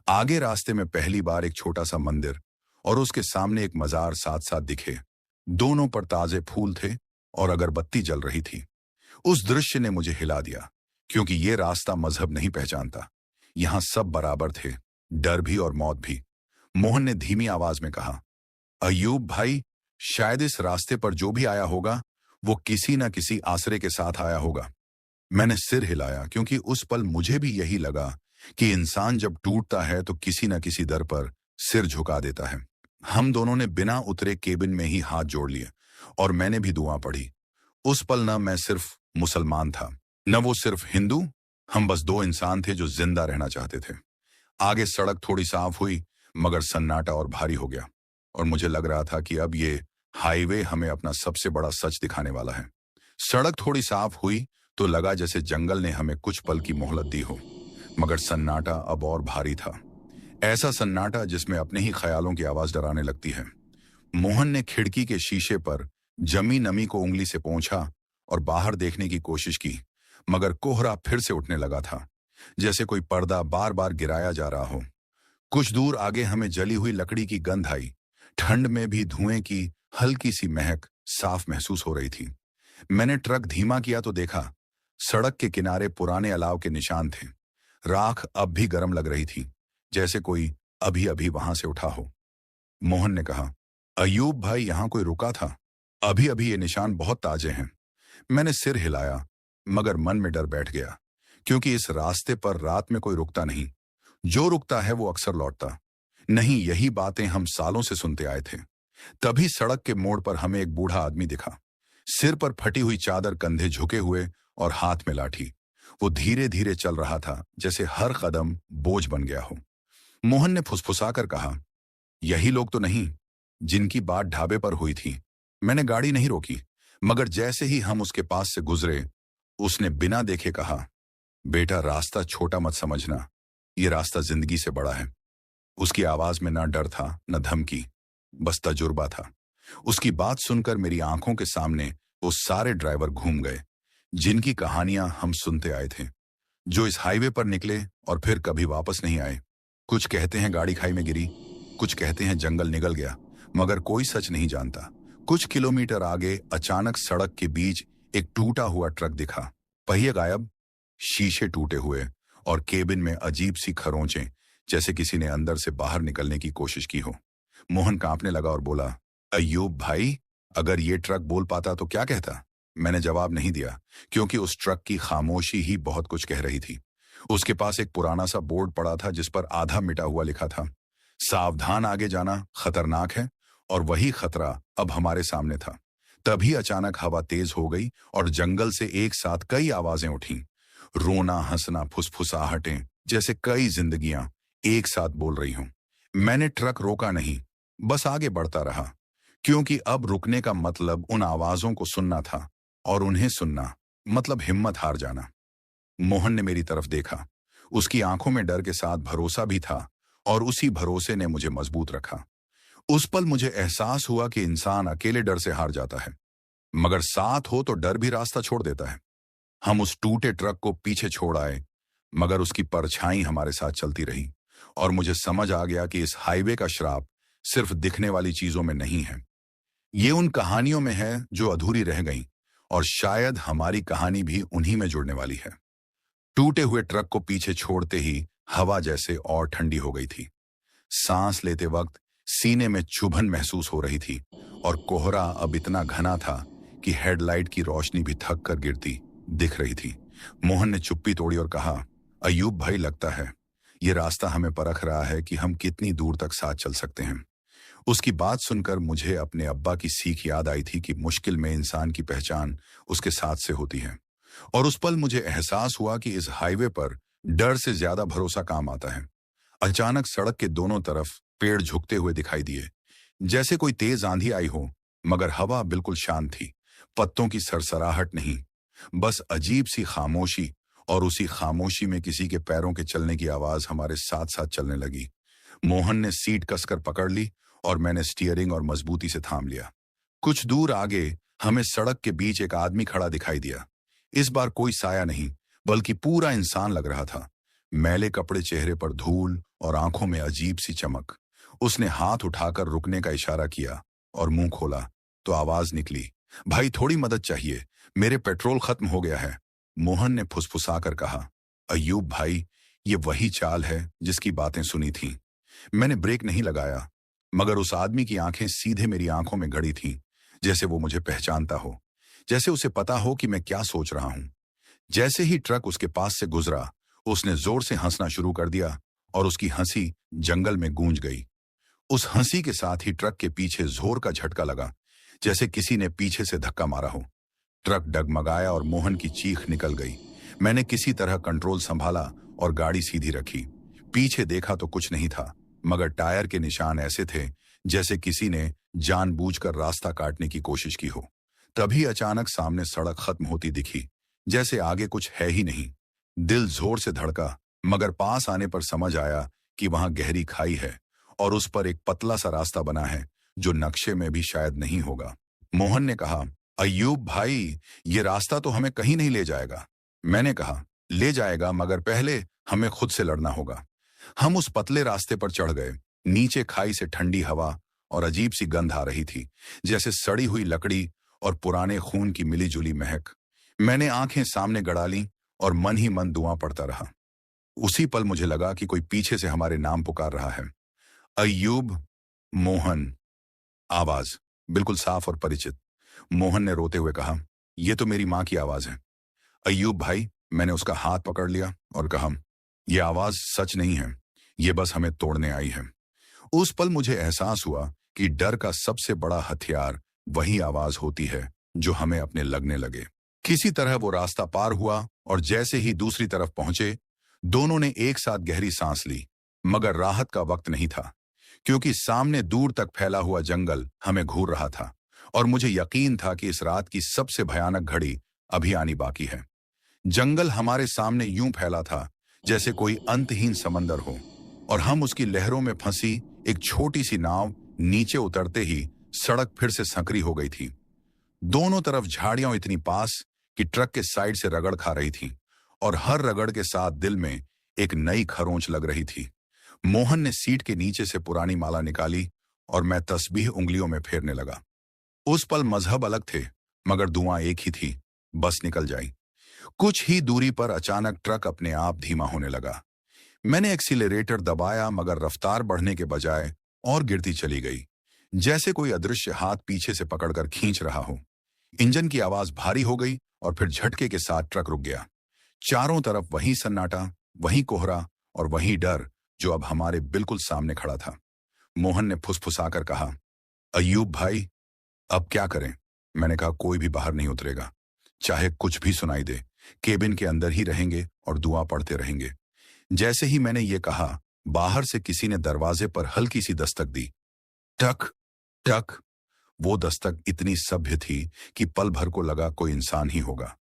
आगे रास्ते में पहली बार एक छोटा सा मंदिर और उसके सामने एक मजार साथ साथ दिखे। दोनों पर ताजे फूल थे और अगरबत्ती जल रही थी। उस दृश्य ने मुझे हिला दिया, क्योंकि ये रास्ता मजहब नहीं पहचानता। यहां सब बराबर थे, डर भी और मौत भी। मोहन ने धीमी आवाज में कहा, अयूब भाई, शायद इस रास्ते पर जो भी आया होगा वो किसी न किसी आसरे के साथ आया होगा। मैंने सिर हिलाया, क्योंकि उस पल मुझे भी यही लगा कि इंसान जब टूटता है तो किसी न किसी दर पर सिर झुका देता है। हम दोनों ने बिना उतरे केबिन में ही हाथ जोड़ लिए और मैंने भी दुआ पढ़ी। उस पल न मैं सिर्फ मुसलमान था, न वो सिर्फ हिंदू। हम बस दो इंसान थे जो जिंदा रहना चाहते थे। आगे सड़क थोड़ी साफ हुई, मगर सन्नाटा और भारी हो गया और मुझे लग रहा था कि अब ये हाईवे हमें अपना सबसे बड़ा सच दिखाने वाला है। सड़क थोड़ी साफ हुई तो लगा जैसे जंगल ने हमें कुछ पल की मोहलत दी हो, मगर सन्नाटा अब और भारी था। ऐसा सन्नाटा जिसमें अपने ही ख्यालों की आवाज डराने लगती है। मोहन ने खिड़की के शीशे पर जमी नमी को उंगली से पोंछा और बाहर देखने की कोशिश की, मगर कोहरा फिर से उठने लगा था, जैसे कोई पर्दा बार बार गिराया जा रहा हो। कुछ दूर आगे हमें जली हुई लकड़ी की गंध आई। ठंड में भी धुएं की हल्की सी महक साफ महसूस हो रही थी। मैंने ट्रक धीमा किया तो देखा, सड़क के किनारे पुराने अलाव के निशान थे। राख अब भी गर्म लग रही थी, जैसे कोई अभी अभी वहां से उठा हो। मोहन ने कहा, अयूब भाई, यहां कोई रुका था? अभी अभी ये निशान बहुत ताजे हैं। मैंने सिर हिलाया, मगर मन में डर बैठ गया, क्योंकि इस रास्ते पर रात में कोई रुकता नहीं। जो रुकता है वो अक्सर लौटता नहीं। यही बातें हम सालों से सुनते आए थे। तभी सड़क के मोड़ पर हमें एक बूढ़ा आदमी दिखा, सिर पर फटी हुई चादर, कंधे झुके हुए और हाथ में लाठी। वो धीरे धीरे चल रहा था, जैसे हर कदम बोझ बन गया हो। मोहन ने फुसफुसाकर कहा, यही लोग तो नहीं जिनकी बात ढाबे पर हुई थी? मैंने गाड़ी नहीं रोकी, मगर जैसे ही हम उसके पास से गुजरे, उसने बिना देखे कहा, बेटा, रास्ता छोटा मत समझना, ये रास्ता जिंदगी से बड़ा है। उसकी आवाज में ना डर था, न धमकी, बस तजुर्बा था। उसकी बात सुनकर मेरी आंखों के सामने वो सारे ड्राइवर घूम गए जिनकी कहानियां हम सुनते आए थे, जो इस हाईवे पर निकले और फिर कभी वापस नहीं आए। कुछ कहते हैं गाड़ी खाई में गिरी, कुछ कहते हैं जंगल निगल गया, मगर कोई सच नहीं जानता। कुछ किलोमीटर आगे अचानक सड़क के बीच एक टूटा हुआ ट्रक दिखा। पहिए गायब, शीशे टूटे हुए और केबिन में अजीब सी खरोंचें, जैसे किसी ने अंदर से बाहर निकलने की कोशिश की हो। मोहन कांपने लगा और बोला, अय्यूब भाई, अगर ये ट्रक बोल पाता तो क्या कहता? मैंने जवाब नहीं दिया, क्योंकि उस ट्रक की खामोशी ही बहुत कुछ कह रही थी। उसके पास एक पुराना सा बोर्ड पड़ा था जिस पर आधा मिटा हुआ लिखा था, सावधान, आगे जाना खतरनाक है। और वही खतरा अब हमारे सामने था। तभी अचानक हवा तेज हो गई और जंगल से एक साथ कई आवाजें उठीं। रोना, हंसना, फुसफुसाहटें, जैसे कई जिंदगियां एक साथ बोल रही हों। मैंने ट्रक रोका नहीं, बस आगे बढ़ता रहा, क्योंकि अब रुकने का मतलब उन आवाजों को सुनना था, और उन्हें सुनना मतलब हिम्मत हार जाना। मोहन ने मेरी तरफ देखा। उसकी आंखों में डर के साथ भरोसा भी था, और उसी भरोसे ने मुझे मजबूत रखा। उस पल मुझे एहसास हुआ कि इंसान अकेले डर से हार जाता है, मगर साथ हो तो डर भी रास्ता छोड़ देता है। हम उस टूटे ट्रक को पीछे छोड़ आए, मगर उसकी परछाई हमारे साथ चलती रही, और मुझे समझ आ गया कि इस हाईवे का श्राप सिर्फ दिखने वाली चीजों में नहीं है। ये उन कहानियों में है जो अधूरी रह गईं, और शायद हमारी कहानी भी उन्हीं में जुड़ने वाली है। टूटे हुए ट्रक को पीछे छोड़ते ही हवा जैसे और ठंडी हो गई थी। सांस लेते वक्त सीने में चुभन महसूस हो रही थी, और कोहरा अब इतना घना था कि हेडलाइट की रोशनी भी थक कर गिरती दिख रही थी। मोहन ने चुप्पी तोड़ी और कहा, अय्यूब भाई, लगता है ये रास्ता हमें परख रहा है कि हम कितनी दूर तक साथ चल सकते हैं। उसकी बात सुनकर मुझे अपने अब्बा की सीख याद आई थी कि मुश्किल में इंसान की पहचान उसके साथ से होती है। और उस पल मुझे एहसास हुआ कि इस हाईवे पर डर से ज्यादा भरोसा काम आता है। अचानक सड़क के दोनों तरफ पेड़ झुकते हुए दिखाई दिए, जैसे कोई तेज आंधी आई हो, मगर हवा बिल्कुल शांत थी। पत्तों की सरसराहट नहीं, बस अजीब सी खामोशी, और उसी खामोशी में किसी के पैरों के चलने की आवाज हमारे साथ साथ चलने लगी। मोहन ने सीट कसकर पकड़ ली और मैंने स्टीयरिंग और मजबूती से थाम लिया। कुछ दूर आगे हमें सड़क के बीच एक आदमी खड़ा दिखाई दिया। इस बार कोई साया नहीं, बल्कि पूरा इंसान लग रहा था। मैले कपड़े, चेहरे पर धूल और आंखों में अजीब सी चमक। उसने हाथ उठाकर रुकने का इशारा किया और मुंह खोला तो आवाज निकली, भाई थोड़ी मदद चाहिए, मेरे पेट्रोल खत्म हो गया है। मोहन ने फुसफुसाकर कहा, अय्यूब भाई, ये वही चाल है जिसकी बातें सुनी थीं। मैंने ब्रेक नहीं लगाया, मगर उस आदमी की आंखें सीधे मेरी आंखों में गड़ी थीं, जैसे वो मुझे पहचानता हो, जैसे उसे पता हो कि मैं क्या सोच रहा हूं। जैसे ही ट्रक उसके पास से गुजरा, उसने जोर से हंसना शुरू कर दिया, और उसकी हंसी जंगल में गूंज गई। उस हंसी के साथ ही ट्रक के पीछे जोर का झटका लगा, जैसे किसी ने पीछे से धक्का मारा हो। ट्रक डगमगाया और मोहन की चीख निकल गई। मैंने किसी तरह कंट्रोल संभाला और गाड़ी सीधी रखी। पीछे देखा तो कुछ नहीं था, मगर टायर के निशान ऐसे थे जैसे किसी ने जानबूझकर रास्ता काटने की कोशिश की हो। तभी अचानक सामने सड़क खत्म होती दिखी, जैसे आगे कुछ है ही नहीं। दिल जोर से धड़का, मगर पास आने पर समझ आया कि वहां गहरी खाई है, और उस पर एक पतला सा रास्ता बना है जो नक्शे में भी शायद नहीं होगा। मोहन ने कहा, अय्यूब भाई, ये रास्ता तो हमें कहीं नहीं ले जाएगा। मैंने कहा, ले जाएगा, मगर पहले हमें खुद से लड़ना होगा। हम उस पतले रास्ते पर चढ़ गए। नीचे खाई से ठंडी हवा और अजीब सी गंध आ रही थी, जैसे सड़ी हुई लकड़ी और पुराने खून की मिलीजुली महक। मैंने आंखें सामने गड़ा ली और मन ही मन दुआ पड़ता रहा। उसी पल मुझे लगा कि कोई पीछे से हमारे नाम पुकार रहा है, अय्यूब, मोहन। आवाज बिल्कुल साफ और परिचित। मोहन ने रोते हुए कहा, यह तो मेरी मां की आवाज है। अय्यूब भाई, मैंने उसका हाथ पकड़ लिया और कहा, यह आवाज सच नहीं है, यह बस हमें तोड़ने आई है। उस पल मुझे एहसास हुआ कि डर का सबसे बड़ा हथियार वही आवाज होती है जो हमें अपने लगने लगे। किसी तरह वो रास्ता पार हुआ, और जैसे ही दूसरी तरफ पहुंचे, दोनों ने एक साथ गहरी सांस ली। मगर राहत का वक्त नहीं था, क्योंकि सामने दूर तक फैला हुआ जंगल हमें घूर रहा था, और मुझे यकीन था कि इस रात की सबसे भयानक घड़ी अभी आनी बाकी है। जंगल हमारे सामने यूं फैला था जैसे कोई अंतहीन समंदर हो, और हम उसकी लहरों में फंसी एक छोटी सी नाव। नीचे उतरते ही सड़क फिर से संकरी हो गई थी। दोनों तरफ झाड़ियां इतनी पास कि ट्रक के साइड से रगड़ खा रही थी, और हर रगड़ के साथ दिल में एक नई खरोंच लग रही थी। मोहन ने सीट के नीचे से पुरानी माला निकाली और मैं तस्बीह उंगलियों में फेरने लगा। उस पल मजहब अलग थे, मगर दुआ एक ही थी, बस निकल जाई। कुछ ही दूरी पर अचानक ट्रक अपने आप धीमा होने लगा। मैंने एक्सीलरेटर दबाया, मगर रफ्तार बढ़ने के बजाय और गिरती चली गई, जैसे कोई अदृश्य हाथ पीछे से पकड़कर खींच रहा हो। इंजन की आवाज भारी हो गई और फिर झटके के साथ ट्रक रुक गया। चारों तरफ वही सन्नाटा, वही कोहरा और वही डर जो अब हमारे बिल्कुल सामने खड़ा था। मोहन ने फुसफुसाकर कहा, अय्यूब भाई, अब क्या करें? मैंने कहा, कोई भी बाहर नहीं उतरेगा, चाहे कुछ भी सुनाई दे। केबिन के अंदर ही रहेंगे और दुआ पढ़ते रहेंगे। जैसे ही मैंने ये कहा, बाहर से किसी ने दरवाजे पर हल्की सी दस्तक दी। टक टक। वो दस्तक इतनी सभ्य थी कि पल भर को लगा कोई इंसान ही होगा,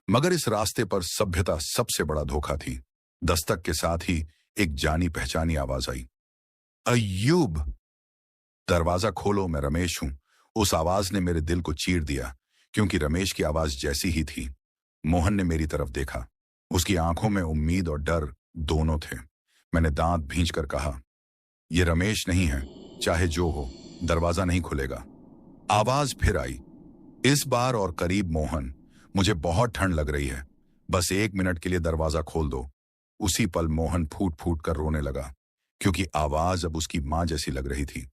मगर इस रास्ते पर सभ्यता सबसे बड़ा धोखा थी। दस्तक के साथ ही एक जानी पहचानी आवाज आई, अय्यूब। दरवाजा खोलो, मैं रमेश हूं। उस आवाज ने मेरे दिल को चीर दिया, क्योंकि रमेश की आवाज जैसी ही थी। मोहन ने मेरी तरफ देखा। उसकी आंखों में उम्मीद और डर दोनों थे। मैंने दांत भींचकर कहा, यह रमेश नहीं है, चाहे जो हो, दरवाजा नहीं खुलेगा। आवाज फिर आई, इस बार और करीब। मोहन, मुझे बहुत ठंड लग रही है, बस 1 मिनट के लिए दरवाजा खोल दो। उसी पल मोहन फूट फूट कर रोने लगा, क्योंकि आवाज अब उसकी मां जैसी लग रही थी।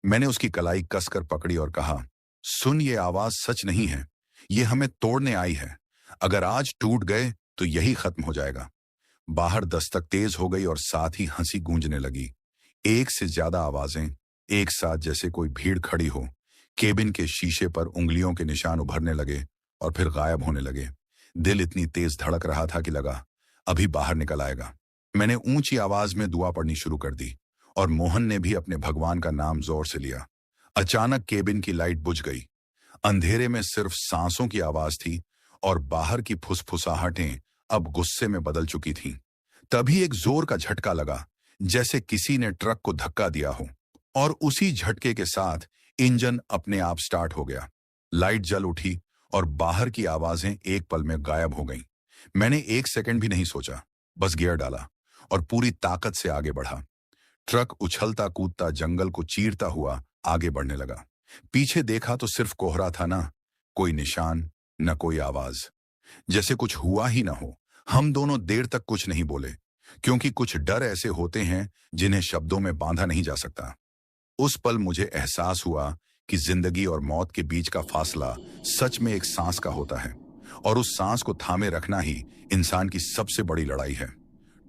मैंने उसकी कलाई कसकर पकड़ी और कहा, सुन, ये आवाज सच नहीं है, ये हमें तोड़ने आई है। अगर आज टूट गए तो यही खत्म हो जाएगा। बाहर दस्तक तेज हो गई और साथ ही हंसी गूंजने लगी। एक से ज्यादा आवाजें एक साथ, जैसे कोई भीड़ खड़ी हो। केबिन के शीशे पर उंगलियों के निशान उभरने लगे और फिर गायब होने लगे। दिल इतनी तेज धड़क रहा था कि लगा अभी बाहर निकल आएगा। मैंने ऊंची आवाज में दुआ पढ़नी शुरू कर दी और मोहन ने भी अपने भगवान का नाम जोर से लिया। अचानक केबिन की लाइट बुझ गई। अंधेरे में सिर्फ सांसों की आवाज थी और बाहर की फुसफुसाहटें अब गुस्से में बदल चुकी थीं। तभी एक जोर का झटका लगा, जैसे किसी ने ट्रक को धक्का दिया हो, और उसी झटके के साथ इंजन अपने आप स्टार्ट हो गया। लाइट जल उठी और बाहर की आवाजें एक पल में गायब हो गईं। मैंने 1 सेकंड भी नहीं सोचा, बस गियर डाला और पूरी ताकत से आगे बढ़ा। ट्रक उछलता कूदता जंगल को चीरता हुआ आगे बढ़ने लगा। पीछे देखा तो सिर्फ कोहरा था, ना कोई निशान, न कोई आवाज, जैसे कुछ हुआ ही ना हो। हम दोनों देर तक कुछ नहीं बोले, क्योंकि कुछ डर ऐसे होते हैं जिन्हें शब्दों में बांधा नहीं जा सकता। उस पल मुझे एहसास हुआ कि जिंदगी और मौत के बीच का फासला सच में एक सांस का होता है, और उस सांस को थामे रखना ही इंसान की सबसे बड़ी लड़ाई है।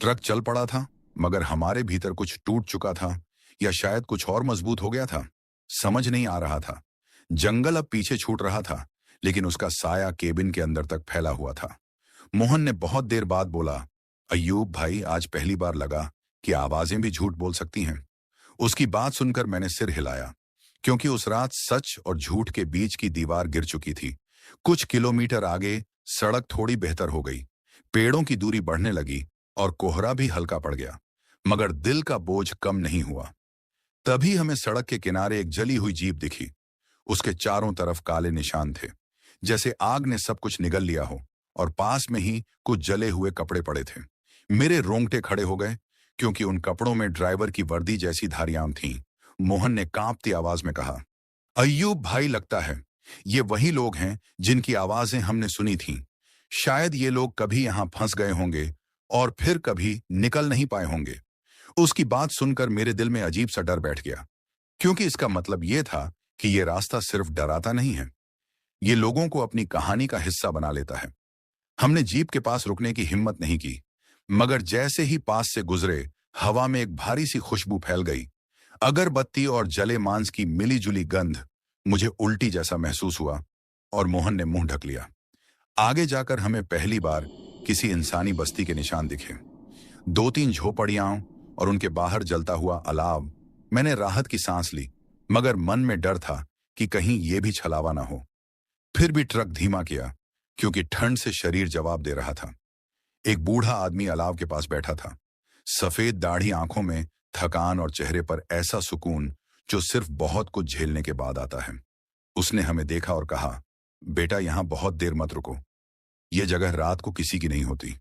ट्रक चल पड़ा था, मगर हमारे भीतर कुछ टूट चुका था, या शायद कुछ और मजबूत हो गया था। समझ नहीं आ रहा था। जंगल अब पीछे छूट रहा था, लेकिन उसका साया केबिन के अंदर तक फैला हुआ था। मोहन ने बहुत देर बाद बोला, अय्यूब भाई, आज पहली बार लगा कि आवाजें भी झूठ बोल सकती हैं। उसकी बात सुनकर मैंने सिर हिलाया, क्योंकि उस रात सच और झूठ के बीच की दीवार गिर चुकी थी। कुछ किलोमीटर आगे सड़क थोड़ी बेहतर हो गई, पेड़ों की दूरी बढ़ने लगी और कोहरा भी हल्का पड़ गया, मगर दिल का बोझ कम नहीं हुआ। तभी हमें सड़क के किनारे एक जली हुई जीप दिखी। उसके चारों तरफ काले निशान थे, जैसे आग ने सब कुछ निगल लिया हो, और पास में ही कुछ जले हुए कपड़े पड़े थे। मेरे रोंगटे खड़े हो गए, क्योंकि उन कपड़ों में ड्राइवर की वर्दी जैसी धारियां थीं। मोहन ने कांपती आवाज में कहा, अय्यूब भाई, लगता है ये वही लोग हैं जिनकी आवाजें हमने सुनी थीं। शायद ये लोग कभी यहां फंस गए होंगे और फिर कभी निकल नहीं पाए होंगे। उसकी बात सुनकर मेरे दिल में अजीब सा डर बैठ गया, क्योंकि इसका मतलब यह था कि यह रास्ता सिर्फ डराता नहीं है, ये लोगों को अपनी कहानी का हिस्सा बना लेता है। हमने जीप के पास रुकने की हिम्मत नहीं की, मगर जैसे ही पास से गुजरे, हवा में एक भारी सी खुशबू फैल गई। अगरबत्ती और जले मांस की मिली जुली गंध। मुझे उल्टी जैसा महसूस हुआ और मोहन ने मुंह ढक लिया। आगे जाकर हमें पहली बार किसी इंसानी बस्ती के निशान दिखे। 2-3 झोपड़ियां और उनके बाहर जलता हुआ अलाव। मैंने राहत की सांस ली, मगर मन में डर था कि कहीं यह भी छलावा ना हो। फिर भी ट्रक धीमा किया, क्योंकि ठंड से शरीर जवाब दे रहा था। एक बूढ़ा आदमी अलाव के पास बैठा था, सफेद दाढ़ी, आंखों में थकान और चेहरे पर ऐसा सुकून जो सिर्फ बहुत कुछ झेलने के बाद आता है। उसने हमें देखा और कहा, बेटा, यहां बहुत देर मत रुको, यह जगह रात को किसी की नहीं होती।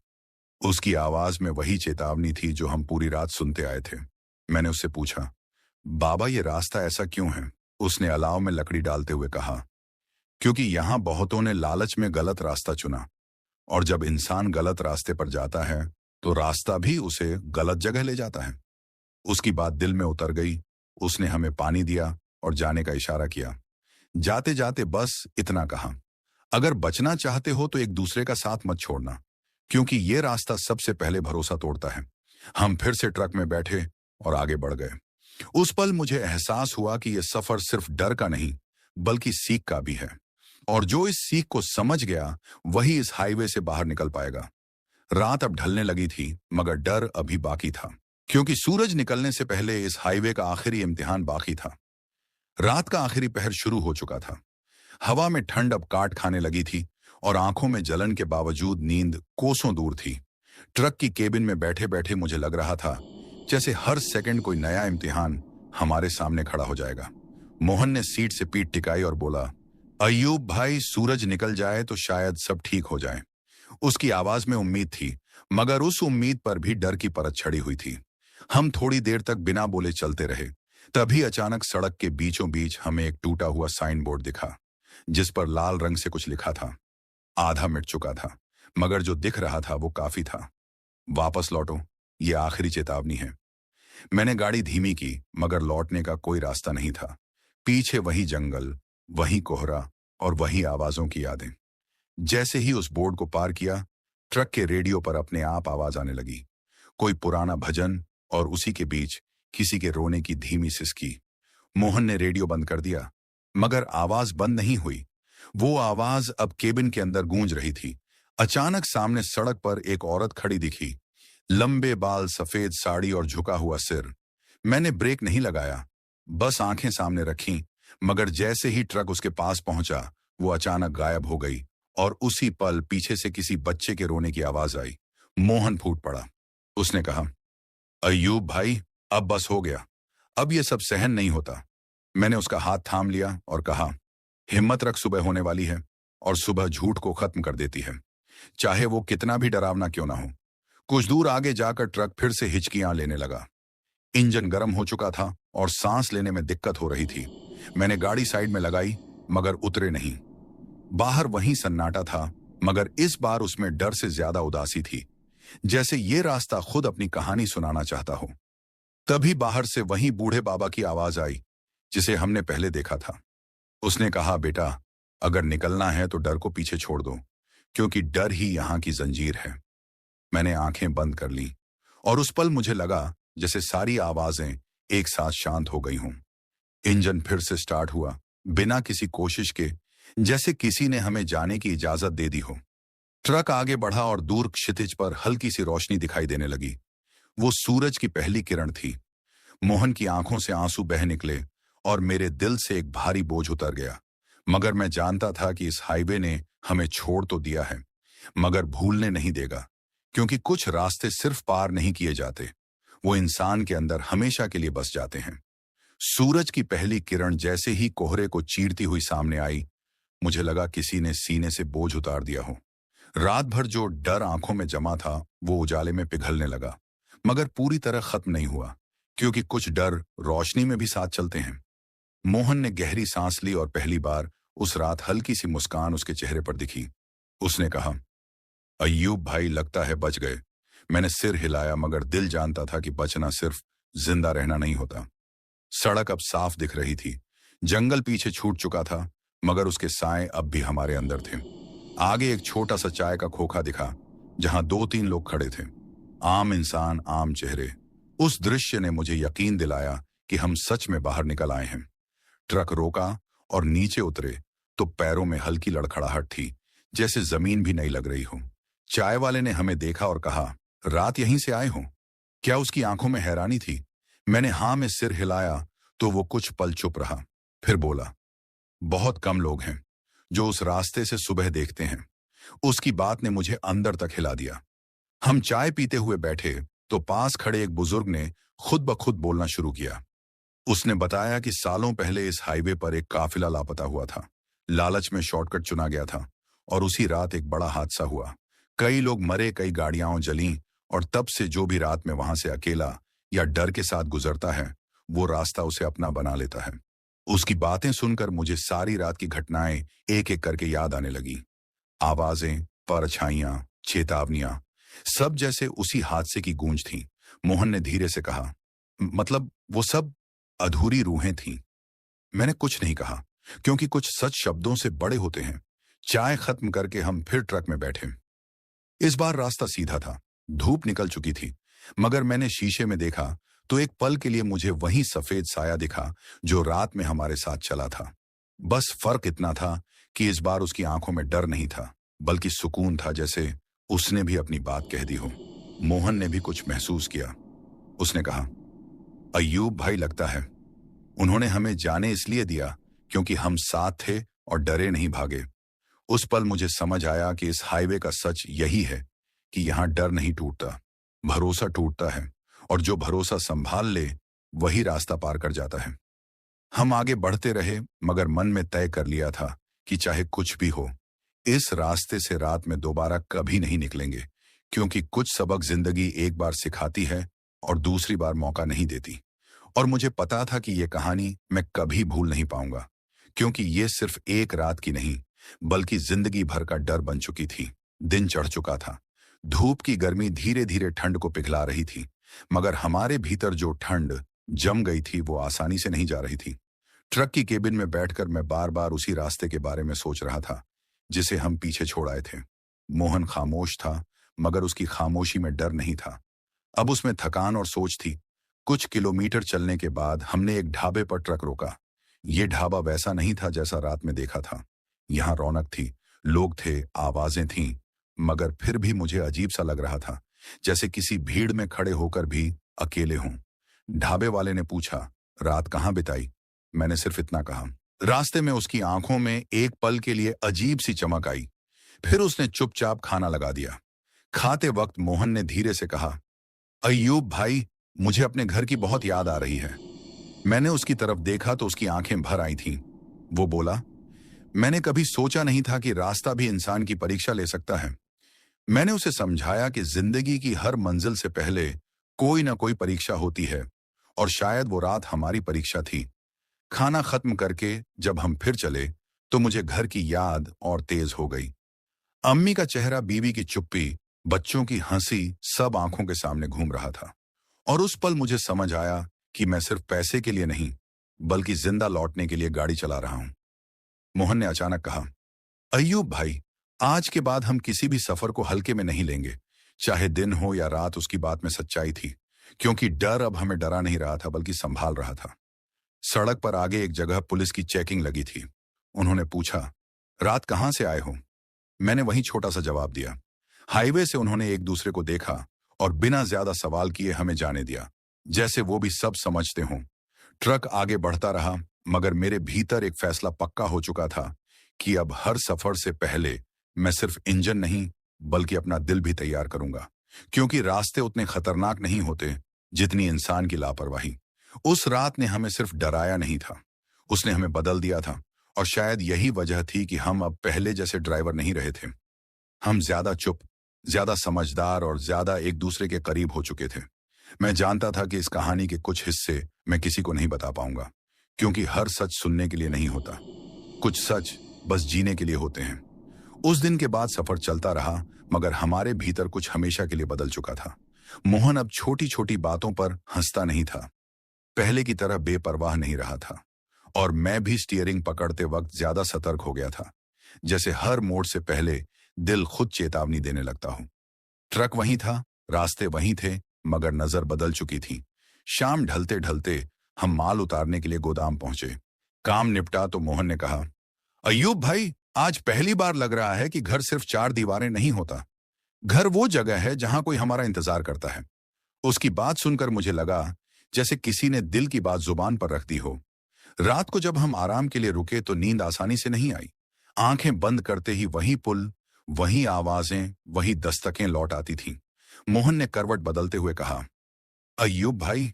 उसकी आवाज में वही चेतावनी थी जो हम पूरी रात सुनते आए थे। मैंने उससे पूछा, बाबा ये रास्ता ऐसा क्यों है? उसने अलाव में लकड़ी डालते हुए कहा, क्योंकि यहां बहुतों ने लालच में गलत रास्ता चुना, और जब इंसान गलत रास्ते पर जाता है तो रास्ता भी उसे गलत जगह ले जाता है। उसकी बात दिल में उतर गई। उसने हमें पानी दिया और जाने का इशारा किया। जाते जाते बस इतना कहा, अगर बचना चाहते हो तो एक दूसरे का साथ मत छोड़ना, क्योंकि ये रास्ता सबसे पहले भरोसा तोड़ता है। हम फिर से ट्रक में बैठे और आगे बढ़ गए। उस पल मुझे एहसास हुआ कि यह सफर सिर्फ डर का नहीं, बल्कि सीख का भी है, और जो इस सीख को समझ गया वही इस हाईवे से बाहर निकल पाएगा। रात अब ढलने लगी थी, मगर डर अभी बाकी था, क्योंकि सूरज निकलने से पहले इस हाईवे का आखिरी इम्तिहान बाकी था। रात का आखिरी पहर शुरू हो चुका था। हवा में ठंड अब काट खाने लगी थी और आंखों में जलन के बावजूद नींद कोसों दूर थी। ट्रक की केबिन में बैठे बैठे मुझे लग रहा था जैसे हर सेकंड कोई नया इम्तिहान हमारे सामने खड़ा हो जाएगा। मोहन ने सीट से पीठ टिकाई और बोला, अय्यूब भाई, सूरज निकल जाए तो शायद सब ठीक हो जाए। उसकी आवाज में उम्मीद थी, मगर उस उम्मीद पर भी डर की परत छड़ी हुई थी। हम थोड़ी देर तक बिना बोले चलते रहे। तभी अचानक सड़क के बीचों बीच हमें एक टूटा हुआ साइन बोर्ड दिखा, जिस पर लाल रंग से कुछ लिखा था। आधा मिट चुका था, मगर जो दिख रहा था वो काफी था। वापस लौटो, ये आखिरी चेतावनी है। मैंने गाड़ी धीमी की, मगर लौटने का कोई रास्ता नहीं था। पीछे वही जंगल, वही कोहरा और वही आवाजों की यादें। जैसे ही उस बोर्ड को पार किया, ट्रक के रेडियो पर अपने आप आवाज आने लगी, कोई पुराना भजन, और उसी के बीच किसी के रोने की धीमी सिसकी। मोहन ने रेडियो बंद कर दिया, मगर आवाज बंद नहीं हुई। वो आवाज अब केबिन के अंदर गूंज रही थी। अचानक सामने सड़क पर एक औरत खड़ी दिखी, लंबे बाल, सफेद साड़ी और झुका हुआ सिर। मैंने ब्रेक नहीं लगाया, बस आंखें सामने रखीं, मगर जैसे ही ट्रक उसके पास पहुंचा, वो अचानक गायब हो गई, और उसी पल पीछे से किसी बच्चे के रोने की आवाज आई। मोहन फूट पड़ा। उसने कहा, अय्यूब भाई, अब बस हो गया, अब ये सब सहन नहीं होता। मैंने उसका हाथ थाम लिया और कहा, हिम्मत रख, सुबह होने वाली है, और सुबह झूठ को खत्म कर देती है, चाहे वो कितना भी डरावना क्यों ना हो। कुछ दूर आगे जाकर ट्रक फिर से हिचकियां लेने लगा। इंजन गर्म हो चुका था और सांस लेने में दिक्कत हो रही थी। मैंने गाड़ी साइड में लगाई, मगर उतरे नहीं। बाहर वहीं सन्नाटा था, मगर इस बार उसमें डर से ज्यादा उदासी थी, जैसे ये रास्ता खुद अपनी कहानी सुनाना चाहता हो। तभी बाहर से वहीं बूढ़े बाबा की आवाज आई, जिसे हमने पहले देखा था। उसने कहा, बेटा, अगर निकलना है तो डर को पीछे छोड़ दो, क्योंकि डर ही यहां की जंजीर है। मैंने आंखें बंद कर ली, और उस पल मुझे लगा जैसे सारी आवाजें एक साथ शांत हो गई हों। इंजन फिर से स्टार्ट हुआ, बिना किसी कोशिश के, जैसे किसी ने हमें जाने की इजाजत दे दी हो। ट्रक आगे बढ़ा और दूर क्षितिज पर हल्की सी रोशनी दिखाई देने लगी। वो सूरज की पहली किरण थी। मोहन की आंखों से आंसू बह निकले और मेरे दिल से एक भारी बोझ उतर गया। मगर मैं जानता था कि इस हाईवे ने हमें छोड़ तो दिया है, मगर भूलने नहीं देगा, क्योंकि कुछ रास्ते सिर्फ पार नहीं किए जाते, वो इंसान के अंदर हमेशा के लिए बस जाते हैं। सूरज की पहली किरण जैसे ही कोहरे को चीरती हुई सामने आई, मुझे लगा किसी ने सीने से बोझ उतार दिया हो। रात भर जो डर आंखों में जमा था, वो उजाले में पिघलने लगा, मगर पूरी तरह खत्म नहीं हुआ, क्योंकि कुछ डर रोशनी में भी साथ चलते हैं। मोहन ने गहरी सांस ली और पहली बार उस रात हल्की सी मुस्कान उसके चेहरे पर दिखी। उसने कहा, अय्यूब भाई, लगता है बच गए। मैंने सिर हिलाया, मगर दिल जानता था कि बचना सिर्फ जिंदा रहना नहीं होता। सड़क अब साफ दिख रही थी। जंगल पीछे छूट चुका था, मगर उसके साए अब भी हमारे अंदर थे। आगे एक छोटा सा चाय का खोखा दिखा, जहां 2-3 लोग खड़े थे। आम इंसान, आम चेहरे। उस दृश्य ने मुझे यकीन दिलाया कि हम सच में बाहर निकल आए हैं। ट्रक रोका और नीचे उतरे तो पैरों में हल्की लड़खड़ाहट थी, जैसे जमीन भी नहीं लग रही हो। चाय वाले ने हमें देखा और कहा, रात यहीं से आए हो? क्या उसकी आंखों में हैरानी थी? मैंने हाँ में सिर हिलाया तो वो कुछ पल चुप रहा, फिर बोला, बहुत कम लोग हैं जो उस रास्ते से सुबह देखते हैं। उसकी बात ने मुझे अंदर तक हिला दिया। हम चाय पीते हुए बैठे तो पास खड़े एक बुजुर्ग ने खुद ब खुद बोलना शुरू किया। उसने बताया कि सालों पहले इस हाईवे पर एक काफिला लापता हुआ था। लालच में शॉर्टकट चुना गया था और उसी रात एक बड़ा हादसा हुआ। कई लोग मरे, कई गाड़ियां जलीं, और तब से जो भी रात में वहां से अकेला या डर के साथ गुजरता है, वो रास्ता उसे अपना बना लेता है। उसकी बातें सुनकर मुझे सारी रात की घटनाएं एक एक करके याद आने लगी। आवाजें, परछाइयां, चेतावनियां, सब जैसे उसी हादसे की गूंज थी। मोहन ने धीरे से कहा, मतलब वो सब अधूरी रूहें थीं। मैंने कुछ नहीं कहा, क्योंकि कुछ सच शब्दों से बड़े होते हैं। चाय खत्म करके हम फिर ट्रक में बैठे। इस बार रास्ता सीधा था, धूप निकल चुकी थी, मगर मैंने शीशे में देखा तो एक पल के लिए मुझे वही सफेद साया दिखा जो रात में हमारे साथ चला था। बस फर्क इतना था कि इस बार उसकी आंखों में डर नहीं था, बल्कि सुकून था, जैसे उसने भी अपनी बात कह दी हो। मोहन ने भी कुछ महसूस किया। उसने कहा, अय्यूब भाई, लगता है उन्होंने हमें जाने इसलिए दिया क्योंकि हम साथ थे और डरे नहीं भागे। उस पल मुझे समझ आया कि इस हाईवे का सच यही है कि यहां डर नहीं टूटता, भरोसा टूटता है, और जो भरोसा संभाल ले वही रास्ता पार कर जाता है। हम आगे बढ़ते रहे, मगर मन में तय कर लिया था कि चाहे कुछ भी हो, इस रास्ते से रात में दोबारा कभी नहीं निकलेंगे, क्योंकि कुछ सबक जिंदगी एक बार सिखाती है और दूसरी बार मौका नहीं देती। और मुझे पता था कि यह कहानी मैं कभी भूल नहीं पाऊंगा, क्योंकि ये सिर्फ एक रात की नहीं, बल्कि जिंदगी भर का डर बन चुकी थी। दिन चढ़ चुका था, धूप की गर्मी धीरे धीरे ठंड को पिघला रही थी, मगर हमारे भीतर जो ठंड जम गई थी वो आसानी से नहीं जा रही थी। ट्रक की केबिन में बैठकर मैं बार बार उसी रास्ते के बारे में सोच रहा था जिसे हम पीछे छोड़ आए थे। मोहन खामोश था, मगर उसकी खामोशी में डर नहीं था, अब उसमें थकान और सोच थी। कुछ किलोमीटर चलने के बाद हमने एक ढाबे पर ट्रक रोका। ये ढाबा वैसा नहीं था जैसा रात में देखा था। यहाँ रौनक थी, लोग थे, आवाजें थीं, मगर फिर भी मुझे अजीब सा लग रहा था, जैसे किसी भीड़ में खड़े होकर भी अकेले हों। ढाबे वाले ने पूछा, रात कहाँ बिताई? मैंने सिर्फ इतना कहा। रास्ते में उसकी आंखों में एक पल के लिए अजीब सी चमक आई, फिर उसने चुपचाप खाना लगा दिया। खाते वक्त मोहन ने धीरे से कहा, अय्यूब भाई, मुझे अपने घर की बहुत याद आ रही है। मैंने उसकी तरफ देखा तो उसकी आंखें भर आई थीं। वो बोला, मैंने कभी सोचा नहीं था कि रास्ता भी इंसान की परीक्षा ले सकता है। मैंने उसे समझाया कि जिंदगी की हर मंजिल से पहले कोई ना कोई परीक्षा होती है, और शायद वो रात हमारी परीक्षा थी। खाना खत्म करके जब हम फिर चले तो मुझे घर की याद और तेज हो गई। अम्मी का चेहरा, बीवी की चुप्पी, बच्चों की हंसी, सब आंखों के सामने घूम रहा था। और उस पल मुझे समझ आया कि मैं सिर्फ पैसे के लिए नहीं, बल्कि जिंदा लौटने के लिए गाड़ी चला रहा हूं। मोहन ने अचानक कहा, अय्यूब भाई, आज के बाद हम किसी भी सफर को हल्के में नहीं लेंगे, चाहे दिन हो या रात। उसकी बात में सच्चाई थी, क्योंकि डर अब हमें डरा नहीं रहा था, बल्कि संभाल रहा था। सड़क पर आगे एक जगह पुलिस की चेकिंग लगी थी। उन्होंने पूछा, रात कहां से आए हो? मैंने वही छोटा सा जवाब दिया। हाईवे से उन्होंने एक दूसरे को देखा और बिना ज्यादा सवाल किए हमें जाने दिया, जैसे वो भी सब समझते हों। ट्रक आगे बढ़ता रहा, मगर मेरे भीतर एक फैसला पक्का हो चुका था कि अब हर सफर से पहले मैं सिर्फ इंजन नहीं, बल्कि अपना दिल भी तैयार करूंगा, क्योंकि रास्ते उतने खतरनाक नहीं होते जितनी इंसान की लापरवाही। उस रात ने हमें सिर्फ डराया नहीं था, उसने हमें बदल दिया था। और शायद यही वजह थी कि हम अब पहले जैसे ड्राइवर नहीं रहे थे। हम ज्यादा चुप, ज्यादा समझदार और ज्यादा एक दूसरे के करीब हो चुके थे। मैं जानता था कि इस कहानी के कुछ हिस्से मैं किसी को नहीं बता पाऊंगा, क्योंकि हर सच सुनने के लिए नहीं होता, कुछ सच बस जीने के लिए होते हैं। उस दिन के बाद सफर चलता रहा, मगर हमारे भीतर कुछ हमेशा के लिए बदल चुका था। मोहन अब छोटी छोटी बातों पर हंसता नहीं था, पहले की तरह बेपरवाह नहीं रहा था, और मैं भी स्टीयरिंग पकड़ते वक्त ज्यादा सतर्क हो गया था, जैसे हर मोड़ से पहले दिल खुद चेतावनी देने लगता हूं। ट्रक वहीं था, रास्ते वहीं थे, मगर नजर बदल चुकी थी। शाम ढलते ढलते हम माल उतारने के लिए गोदाम पहुंचे। काम निपटा तो मोहन ने कहा, अय्यूब भाई, आज पहली बार लग रहा है कि घर सिर्फ चार दीवारें नहीं होता, घर वो जगह है जहां कोई हमारा इंतजार करता है। उसकी बात सुनकर मुझे लगा जैसे किसी ने दिल की बात जुबान पर रख दी हो। रात को जब हम आराम के लिए रुके तो नींद आसानी से नहीं आई। आंखें बंद करते ही वही पुल, वही आवाजें, वही दस्तकें लौट आती थीं। मोहन ने करवट बदलते हुए कहा, अय्यूब भाई,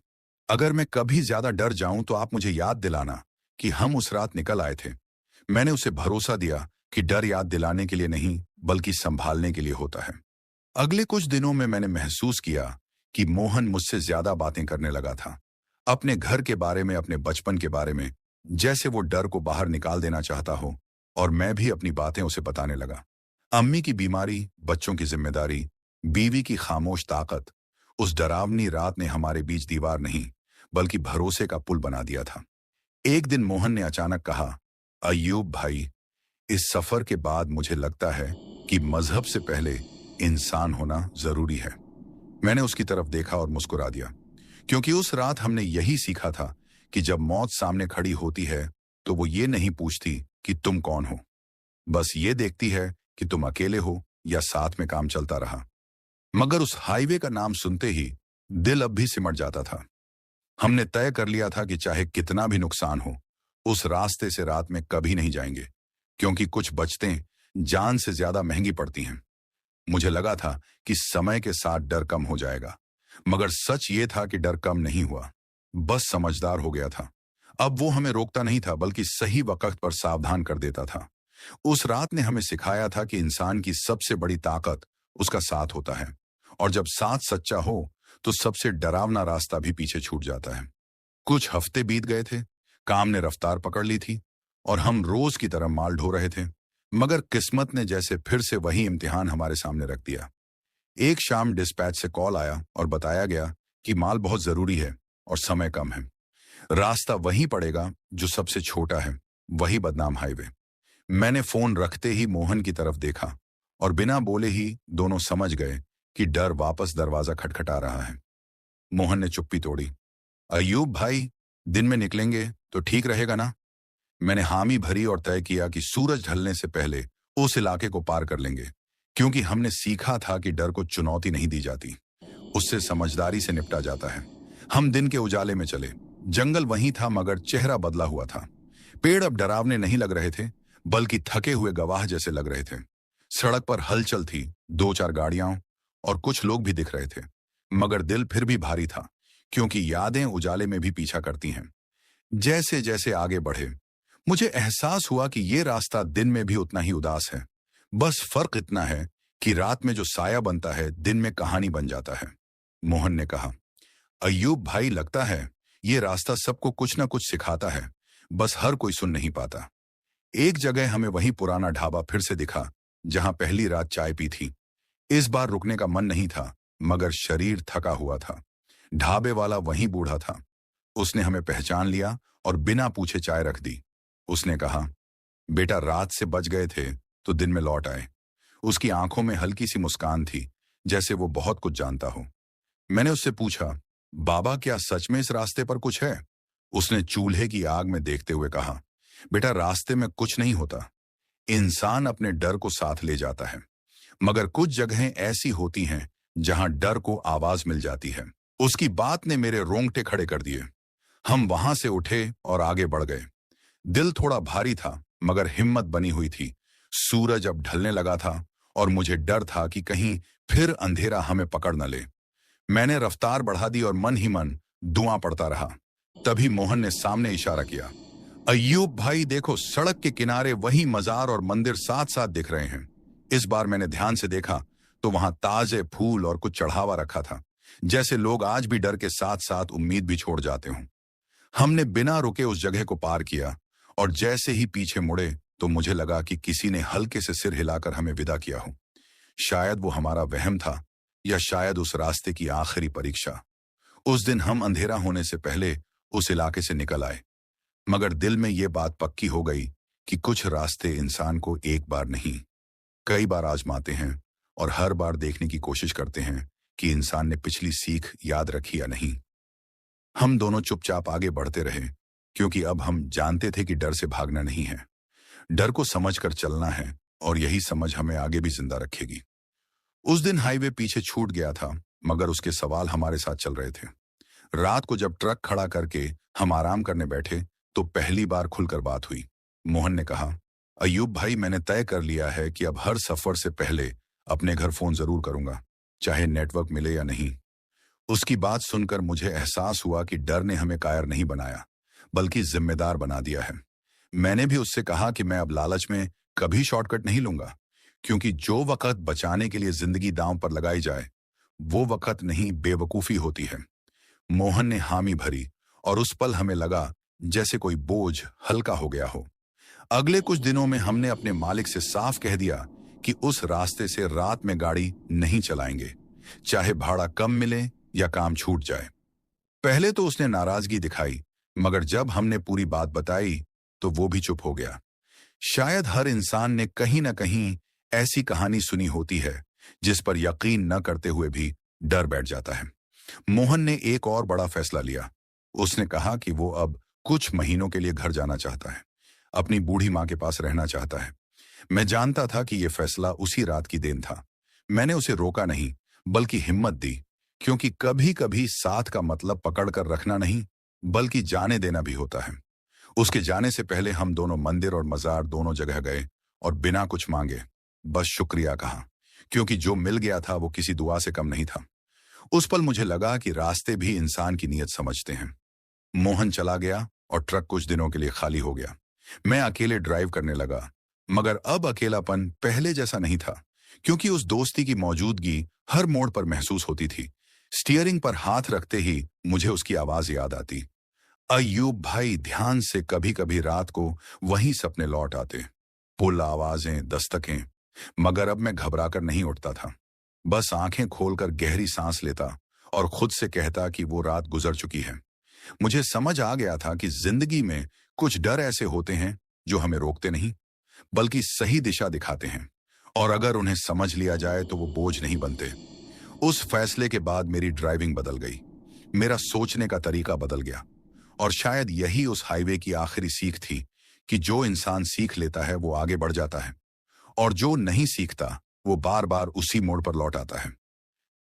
अगर मैं कभी ज्यादा डर जाऊं तो आप मुझे याद दिलाना कि हम उस रात निकल आए थे। मैंने उसे भरोसा दिया कि डर याद दिलाने के लिए नहीं, बल्कि संभालने के लिए होता है। अगले कुछ दिनों में मैंने महसूस किया कि मोहन मुझसे ज्यादा बातें करने लगा था। अपने घर के बारे में, अपने बचपन के बारे में, जैसे वो डर को बाहर निकाल देना चाहता हो। और मैं भी अपनी बातें उसे बताने लगा। अम्मी की बीमारी, बच्चों की जिम्मेदारी, बीवी की खामोश ताकत। उस डरावनी रात ने हमारे बीच दीवार नहीं, बल्कि भरोसे का पुल बना दिया था। एक दिन मोहन ने अचानक कहा, अय्यूब भाई, इस सफर के बाद मुझे लगता है कि मजहब से पहले इंसान होना जरूरी है। मैंने उसकी तरफ देखा और मुस्कुरा दिया, क्योंकि उस रात हमने यही सीखा था कि जब मौत सामने खड़ी होती है तो वो ये नहीं पूछती कि तुम कौन हो, बस ये देखती है कि तुम अकेले हो या साथ में काम चलता रहा। मगर उस हाईवे का नाम सुनते ही दिल अब भी सिमट जाता था। हमने तय कर लिया था कि चाहे कितना भी नुकसान हो, उस रास्ते से रात में कभी नहीं जाएंगे, क्योंकि कुछ बचतें जान से ज्यादा महंगी पड़ती हैं। मुझे लगा था कि समय के साथ डर कम हो जाएगा, मगर सच ये था कि डर कम नहीं हुआ, बस समझदार हो गया था। अब वो हमें रोकता नहीं था, बल्कि सही वक्त पर सावधान कर देता था। उस रात ने हमें सिखाया था कि इंसान की सबसे बड़ी ताकत उसका साथ होता है, और जब साथ सच्चा हो तो सबसे डरावना रास्ता भी पीछे छूट जाता है। कुछ हफ्ते बीत गए थे, काम ने रफ्तार पकड़ ली थी और हम रोज की तरह माल ढो रहे थे। मगर किस्मत ने जैसे फिर से वही इम्तिहान हमारे सामने रख दिया। एक शाम डिस्पैच से कॉल आया और बताया गया कि माल बहुत जरूरी है और समय कम है। रास्ता वही पड़ेगा जो सबसे छोटा है, वही बदनाम हाईवे। मैंने फोन रखते ही मोहन की तरफ देखा और बिना बोले ही दोनों समझ गए कि डर वापस दरवाजा खटखटा रहा है। मोहन ने चुप्पी तोड़ी। अय्यूब भाई, दिन में निकलेंगे तो ठीक रहेगा ना? मैंने हामी भरी और तय किया कि सूरज ढलने से पहले उस इलाके को पार कर लेंगे, क्योंकि हमने सीखा था कि डर को चुनौती नहीं दी जाती, उससे समझदारी से निपटा जाता है। हम दिन के उजाले में चले। जंगल वहीं था, मगर चेहरा बदला हुआ था। पेड़ अब डरावने नहीं लग रहे थे, बल्कि थके हुए गवाह जैसे लग रहे थे। सड़क पर हलचल थी, 2-4 गाड़ियां और कुछ लोग भी दिख रहे थे, मगर दिल फिर भी भारी था, क्योंकि यादें उजाले में भी पीछा करती हैं। जैसे जैसे आगे बढ़े, मुझे एहसास हुआ कि ये रास्ता दिन में भी उतना ही उदास है। बस फर्क इतना है कि रात में जो साया बनता है, दिन में कहानी बन जाता है। मोहन ने कहा, अय्यूब भाई, लगता है ये रास्ता सबको कुछ ना कुछ सिखाता है, बस हर कोई सुन नहीं पाता। एक जगह हमें वही पुराना ढाबा फिर से दिखा, जहां पहली रात चाय पी थी। इस बार रुकने का मन नहीं था, मगर शरीर थका हुआ था। ढाबे वाला वही बूढ़ा था। उसने हमें पहचान लिया और बिना पूछे चाय रख दी। उसने कहा, बेटा, रात से बच गए थे तो दिन में लौट आए। उसकी आंखों में हल्की सी मुस्कान थी, जैसे वो बहुत कुछ जानता हो। मैंने उससे पूछा, बाबा, क्या सच में इस रास्ते पर कुछ है? उसने चूल्हे की आग में देखते हुए कहा, बेटा, रास्ते में कुछ नहीं होता। इंसान अपने डर को साथ ले जाता है, मगर कुछ जगहें ऐसी होती हैं जहां डर को आवाज मिल जाती है। उसकी बात ने मेरे रोंगटे खड़े कर दिए। हम वहां से उठे और आगे बढ़ गए। दिल थोड़ा भारी था, मगर हिम्मत बनी हुई थी। सूरज अब ढलने लगा था और मुझे डर था कि कहीं फिर अंधेरा हमें पकड़ न ले। मैंने रफ्तार बढ़ा दी और मन ही मन दुआ पड़ता रहा। तभी मोहन ने सामने इशारा किया, अय्यूब भाई, देखो, सड़क के किनारे वही मजार और मंदिर साथ साथ दिख रहे हैं। इस बार मैंने ध्यान से देखा तो वहां ताजे फूल और कुछ चढ़ावा रखा था, जैसे लोग आज भी डर के साथ साथ उम्मीद भी छोड़ जाते हों। हमने बिना रुके उस जगह को पार किया और जैसे ही पीछे मुड़े तो मुझे लगा कि किसी ने हल्के से सिर हिलाकर हमें विदा किया हो। शायद वो हमारा वहम था, या शायद उस रास्ते की आखिरी परीक्षा। उस दिन हम अंधेरा होने से पहले उस इलाके से निकल आए, मगर दिल में ये बात पक्की हो गई कि कुछ रास्ते इंसान को एक बार नहीं, कई बार आजमाते हैं, और हर बार देखने की कोशिश करते हैं कि इंसान ने पिछली सीख याद रखी या नहीं। हम दोनों चुपचाप आगे बढ़ते रहे, क्योंकि अब हम जानते थे कि डर से भागना नहीं है, डर को समझकर चलना है, और यही समझ हमें आगे भी जिंदा रखेगी। उस दिन हाईवे पीछे छूट गया था, मगर उसके सवाल हमारे साथ चल रहे थे। रात को जब ट्रक खड़ा करके हम आराम करने बैठे तो पहली बार खुलकर बात हुई। मोहन ने कहा, अय्यूब भाई, मैंने तय कर लिया है कि अब हर सफर से पहले अपने घर फोन जरूर करूंगा, चाहे नेटवर्क मिले या नहीं। उसकी बात सुनकर मुझे एहसास हुआ कि डर ने हमें कायर नहीं बनाया, बल्कि जिम्मेदार बना दिया है। मैंने भी उससे कहा कि मैं अब लालच में कभी शॉर्टकट नहीं लूंगा, क्योंकि जो वक्त बचाने के लिए जिंदगी दांव पर लगाई जाए, वो वक्त नहीं बेवकूफी होती है। मोहन ने हामी भरी और उस पल हमें लगा जैसे कोई बोझ हल्का हो गया हो। अगले कुछ दिनों में हमने अपने मालिक से साफ कह दिया कि उस रास्ते से रात में गाड़ी नहीं चलाएंगे, चाहे भाड़ा कम मिले या काम छूट जाए। पहले तो उसने नाराजगी दिखाई, मगर जब हमने पूरी बात बताई तो वो भी चुप हो गया। शायद हर इंसान ने कहीं ना कहीं ऐसी कहानी सुनी होती है जिस पर यकीन न करते हुए भी डर बैठ जाता है। मोहन ने एक और बड़ा फैसला लिया। उसने कहा कि वो अब कुछ महीनों के लिए घर जाना चाहता है, अपनी बूढ़ी मां के पास रहना चाहता है। मैं जानता था कि यह फैसला उसी रात की देन था। मैंने उसे रोका नहीं, बल्कि हिम्मत दी, क्योंकि कभी कभी साथ का मतलब पकड़ कर रखना नहीं, बल्कि जाने देना भी होता है। उसके जाने से पहले हम दोनों मंदिर और मजार दोनों जगह गए और बिना कुछ मांगे बस शुक्रिया कहा, क्योंकि जो मिल गया था वो किसी दुआ से कम नहीं था। उस पल मुझे लगा कि रास्ते भी इंसान की नीयत समझते हैं। मोहन चला गया और ट्रक कुछ दिनों के लिए खाली हो गया। मैं अकेले ड्राइव करने लगा, मगर अब अकेलापन पहले जैसा नहीं था, क्योंकि उस दोस्ती की मौजूदगी हर मोड़ पर महसूस होती थी। स्टीयरिंग पर हाथ रखते ही मुझे उसकी आवाज याद आती। अय्यूब भाई ध्यान से, कभी कभी रात को वही सपने लौट आते, पुल, आवाजें, दस्तकें। मगर अब मैं घबराकर नहीं उठता था, बस आंखें खोलकर गहरी सांस लेता और खुद से कहता कि वो रात गुजर चुकी है। मुझे समझ आ गया था कि जिंदगी में कुछ डर ऐसे होते हैं जो हमें रोकते नहीं, बल्कि सही दिशा दिखाते हैं, और अगर उन्हें समझ लिया जाए तो वो बोझ नहीं बनते। उस फैसले के बाद मेरी ड्राइविंग बदल गई, मेरा सोचने का तरीका बदल गया, और शायद यही उस हाईवे की आखिरी सीख थी कि जो इंसान सीख लेता है वो आगे बढ़ जाता है, और जो नहीं सीखता वो बार बार उसी मोड़ पर लौट आता है।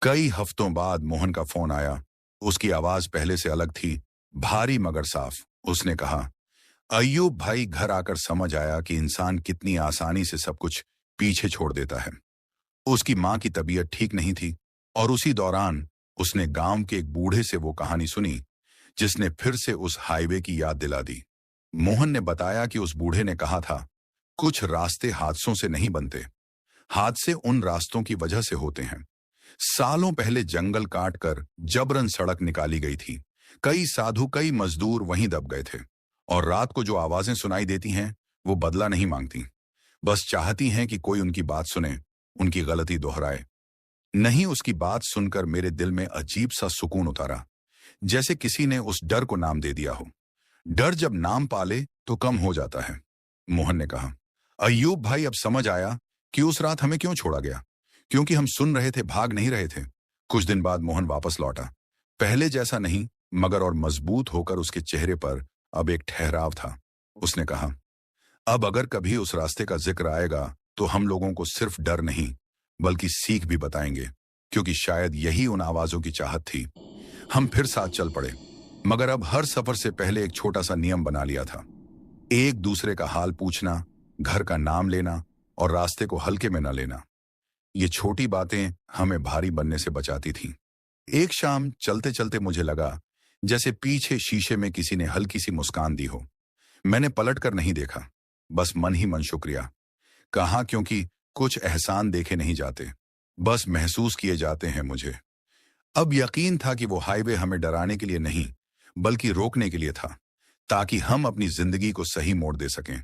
कई हफ्तों बाद मोहन का फोन आया। उसकी आवाज पहले से अलग थी, भारी मगर साफ। उसने कहा, अय्यूब भाई, घर आकर समझ आया कि इंसान कितनी आसानी से सब कुछ पीछे छोड़ देता है। उसकी मां की तबीयत ठीक नहीं थी, और उसी दौरान उसने गांव के एक बूढ़े से वो कहानी सुनी जिसने फिर से उस हाईवे की याद दिला दी। मोहन ने बताया कि उस बूढ़े ने कहा था, कुछ रास्ते हादसों से नहीं बनते, हादसे उन रास्तों की वजह से होते हैं। सालों पहले जंगल काटकर जबरन सड़क निकाली गई थी। कई साधु, कई मजदूर वहीं दब गए थे, और रात को जो आवाजें सुनाई देती हैं वो बदला नहीं मांगती, बस चाहती हैं कि कोई उनकी बात सुने, उनकी गलती दोहराए नहीं। उसकी बात सुनकर मेरे दिल में अजीब सा सुकून उतारा, जैसे किसी ने उस डर को नाम दे दिया हो। डर जब नाम पाले तो कम हो जाता है। मोहन ने कहा, अय्यूब भाई, अब समझ आया कि उस रात हमें क्यों छोड़ा गया, क्योंकि हम सुन रहे थे, भाग नहीं रहे थे। कुछ दिन बाद मोहन वापस लौटा, पहले जैसा नहीं, मगर और मजबूत होकर। उसके चेहरे पर अब एक ठहराव था। उसने कहा, अब अगर कभी उस रास्ते का जिक्र आएगा तो हम लोगों को सिर्फ डर नहीं, बल्कि सीख भी बताएंगे, क्योंकि शायद यही उन आवाजों की चाहत थी। हम फिर साथ चल पड़े, मगर अब हर सफर से पहले एक छोटा सा नियम बना लिया था। एक दूसरे का हाल पूछना, घर का नाम लेना, और रास्ते को हल्के में न लेना। ये छोटी बातें हमें भारी बनने से बचाती थीं। एक शाम चलते चलते मुझे लगा जैसे पीछे शीशे में किसी ने हल्की सी मुस्कान दी हो। मैंने पलट कर नहीं देखा, बस मन ही मन शुक्रिया कहा, क्योंकि कुछ एहसान देखे नहीं जाते, बस महसूस किए जाते हैं। मुझे अब यकीन था कि वो हाईवे हमें डराने के लिए नहीं, बल्कि रोकने के लिए था, ताकि हम अपनी जिंदगी को सही मोड़ दे सकें।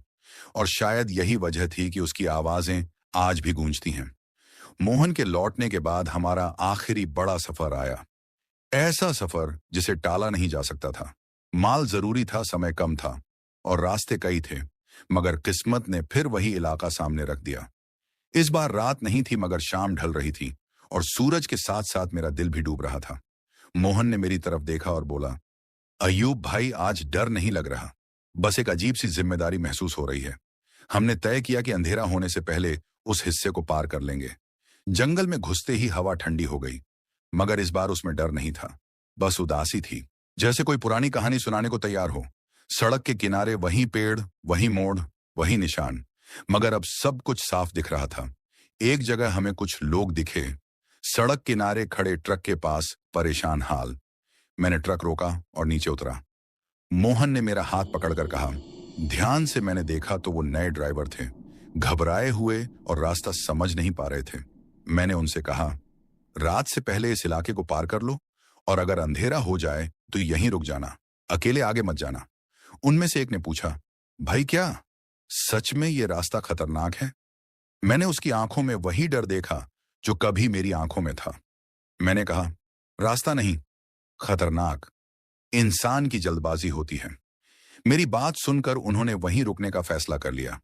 और शायद यही वजह थी कि उसकी आवाजें आज भी गूंजती हैं। मोहन के लौटने के बाद हमारा आखिरी बड़ा सफर आया, ऐसा सफर जिसे टाला नहीं जा सकता था। माल जरूरी था, समय कम था, और रास्ते कई थे, मगर किस्मत ने फिर वही इलाका सामने रख दिया। इस बार रात नहीं थी, मगर शाम ढल रही थी, और सूरज के साथ साथ मेरा दिल भी डूब रहा था। मोहन ने मेरी तरफ देखा और बोला, अय्यूब भाई, आज डर नहीं लग रहा, बस एक अजीब सी जिम्मेदारी महसूस हो रही है। हमने तय किया कि अंधेरा होने से पहले उस हिस्से को पार कर लेंगे। जंगल में घुसते ही हवा ठंडी हो गई, मगर इस बार उसमें डर नहीं था, बस उदासी थी, जैसे कोई पुरानी कहानी सुनाने को तैयार हो। सड़क के किनारे वही पेड़, वही मोड़, वही निशान, मगर अब सब कुछ साफ दिख रहा था। एक जगह हमें कुछ लोग दिखे, सड़क किनारे खड़े ट्रक के पास, परेशान हाल। मैंने ट्रक रोका और नीचे उतरा। मोहन ने मेरा हाथ पकड़कर कहा, ध्यान से। मैंने देखा तो वो नए ड्राइवर थे, घबराए हुए और रास्ता समझ नहीं पा रहे थे। मैंने उनसे कहा, रात से पहले इस इलाके को पार कर लो और अगर अंधेरा हो जाए तो यहीं रुक जाना, अकेले आगे मत जाना। उनमें से एक ने पूछा, भाई क्या सच में ये रास्ता खतरनाक है? मैंने उसकी आंखों में वही डर देखा जो कभी मेरी आंखों में था। मैंने कहा, रास्ता नहीं, खतरनाक इंसान की जल्दबाजी होती है। मेरी बात सुनकर उन्होंने वहीं रुकने का फैसला कर लिया।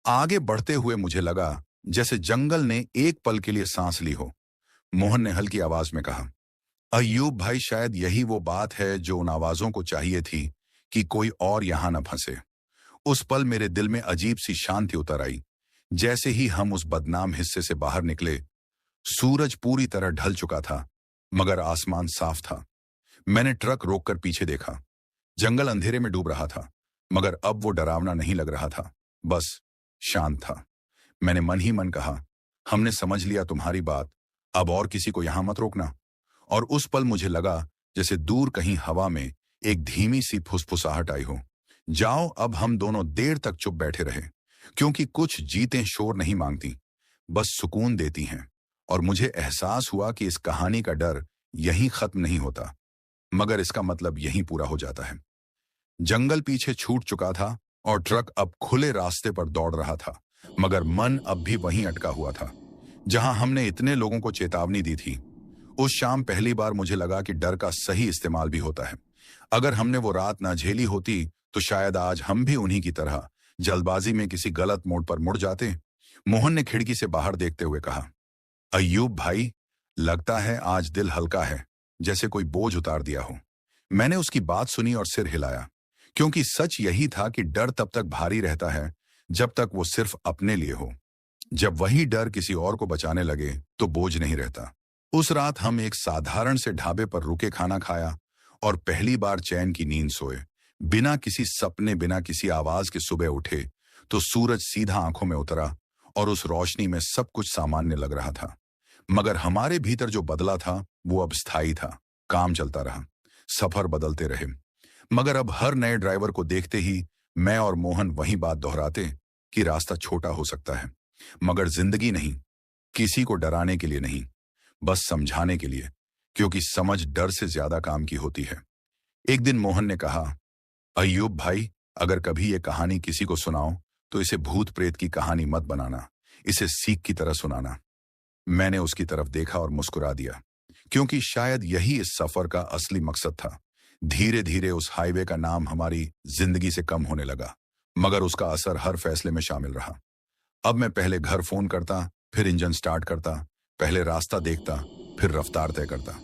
आगे बढ़ते हुए मुझे लगा जैसे जंगल ने एक पल के लिए सांस ली हो। मोहन ने हल्की आवाज में कहा, अय्यूब भाई, शायद यही वो बात है जो उन आवाजों को चाहिए थी कि कोई और यहां न फंसे। उस पल मेरे दिल में अजीब सी शांति उतर आई। जैसे ही हम उस बदनाम हिस्से से बाहर निकले, सूरज पूरी तरह ढल चुका था, मगर आसमान साफ था। मैंने ट्रक रोककर पीछे देखा। जंगल अंधेरे में डूब रहा था, मगर अब वो डरावना नहीं लग रहा था, बस शांत था। मैंने मन ही मन कहा, हमने समझ लिया तुम्हारी बात, अब और किसी को यहां मत रोकना। और उस पल मुझे लगा जैसे दूर कहीं हवा में एक धीमी सी फुसफुसाहट आई हो। जाओ, अब हम दोनों देर तक चुप बैठे रहे, क्योंकि कुछ जीतें शोर नहीं मांगती, बस सुकून देती हैं। और मुझे एहसास हुआ कि इस कहानी का डर यहीं खत्म नहीं होता, मगर इसका मतलब यहीं पूरा हो जाता है। जंगल पीछे छूट चुका था और ट्रक अब खुले रास्ते पर दौड़ रहा था, मगर मन अब भी वहीं अटका हुआ था जहां हमने इतने लोगों को चेतावनी दी थी। उस शाम पहली बार मुझे लगा कि डर का सही इस्तेमाल भी होता है। अगर हमने वो रात ना झेली होती तो शायद आज हम भी उन्हीं की तरह जल्दबाजी में किसी गलत मोड़ पर मुड़ जाते। मोहन ने खिड़की से बाहर देखते हुए कहा, अय्यूब भाई, लगता है आज दिल हल्का है, जैसे कोई बोझ उतार दिया हो। मैंने उसकी बात सुनी और सिर हिलाया, क्योंकि सच यही था कि डर तब तक भारी रहता है जब तक वो सिर्फ अपने लिए हो। जब वही डर किसी और को बचाने लगे तो बोझ नहीं रहता। उस रात हम एक साधारण से ढाबे पर रुके खाना खाया और पहली बार चैन की नींद सोए, बिना किसी सपने, बिना किसी आवाज के। सुबह उठे तो सूरज सीधा आंखों में उतरा और उस रोशनी में सब कुछ सामान्य लग रहा था, मगर हमारे भीतर जो बदला था वो अब स्थायी था। काम चलता रहा, सफर बदलते रहे, मगर अब हर नए ड्राइवर को देखते ही मैं और मोहन वही बात दोहराते कि रास्ता छोटा हो सकता है, मगर जिंदगी नहीं। किसी को डराने के लिए नहीं, बस समझाने के लिए, क्योंकि समझ डर से ज्यादा काम की होती है। एक दिन मोहन ने कहा, अय्यूब भाई, अगर कभी ये कहानी किसी को सुनाओ तो इसे भूत प्रेत की कहानी मत बनाना, इसे सीख की तरह सुनाना। मैंने उसकी तरफ देखा और मुस्कुरा दिया, क्योंकि शायद यही इस सफर का असली मकसद था। धीरे धीरे उस हाईवे का नाम हमारी जिंदगी से कम होने लगा, मगर उसका असर हर फैसले में शामिल रहा। अब मैं पहले घर फोन करता, फिर इंजन स्टार्ट करता, पहले रास्ता देखता, फिर रफ्तार तय करता।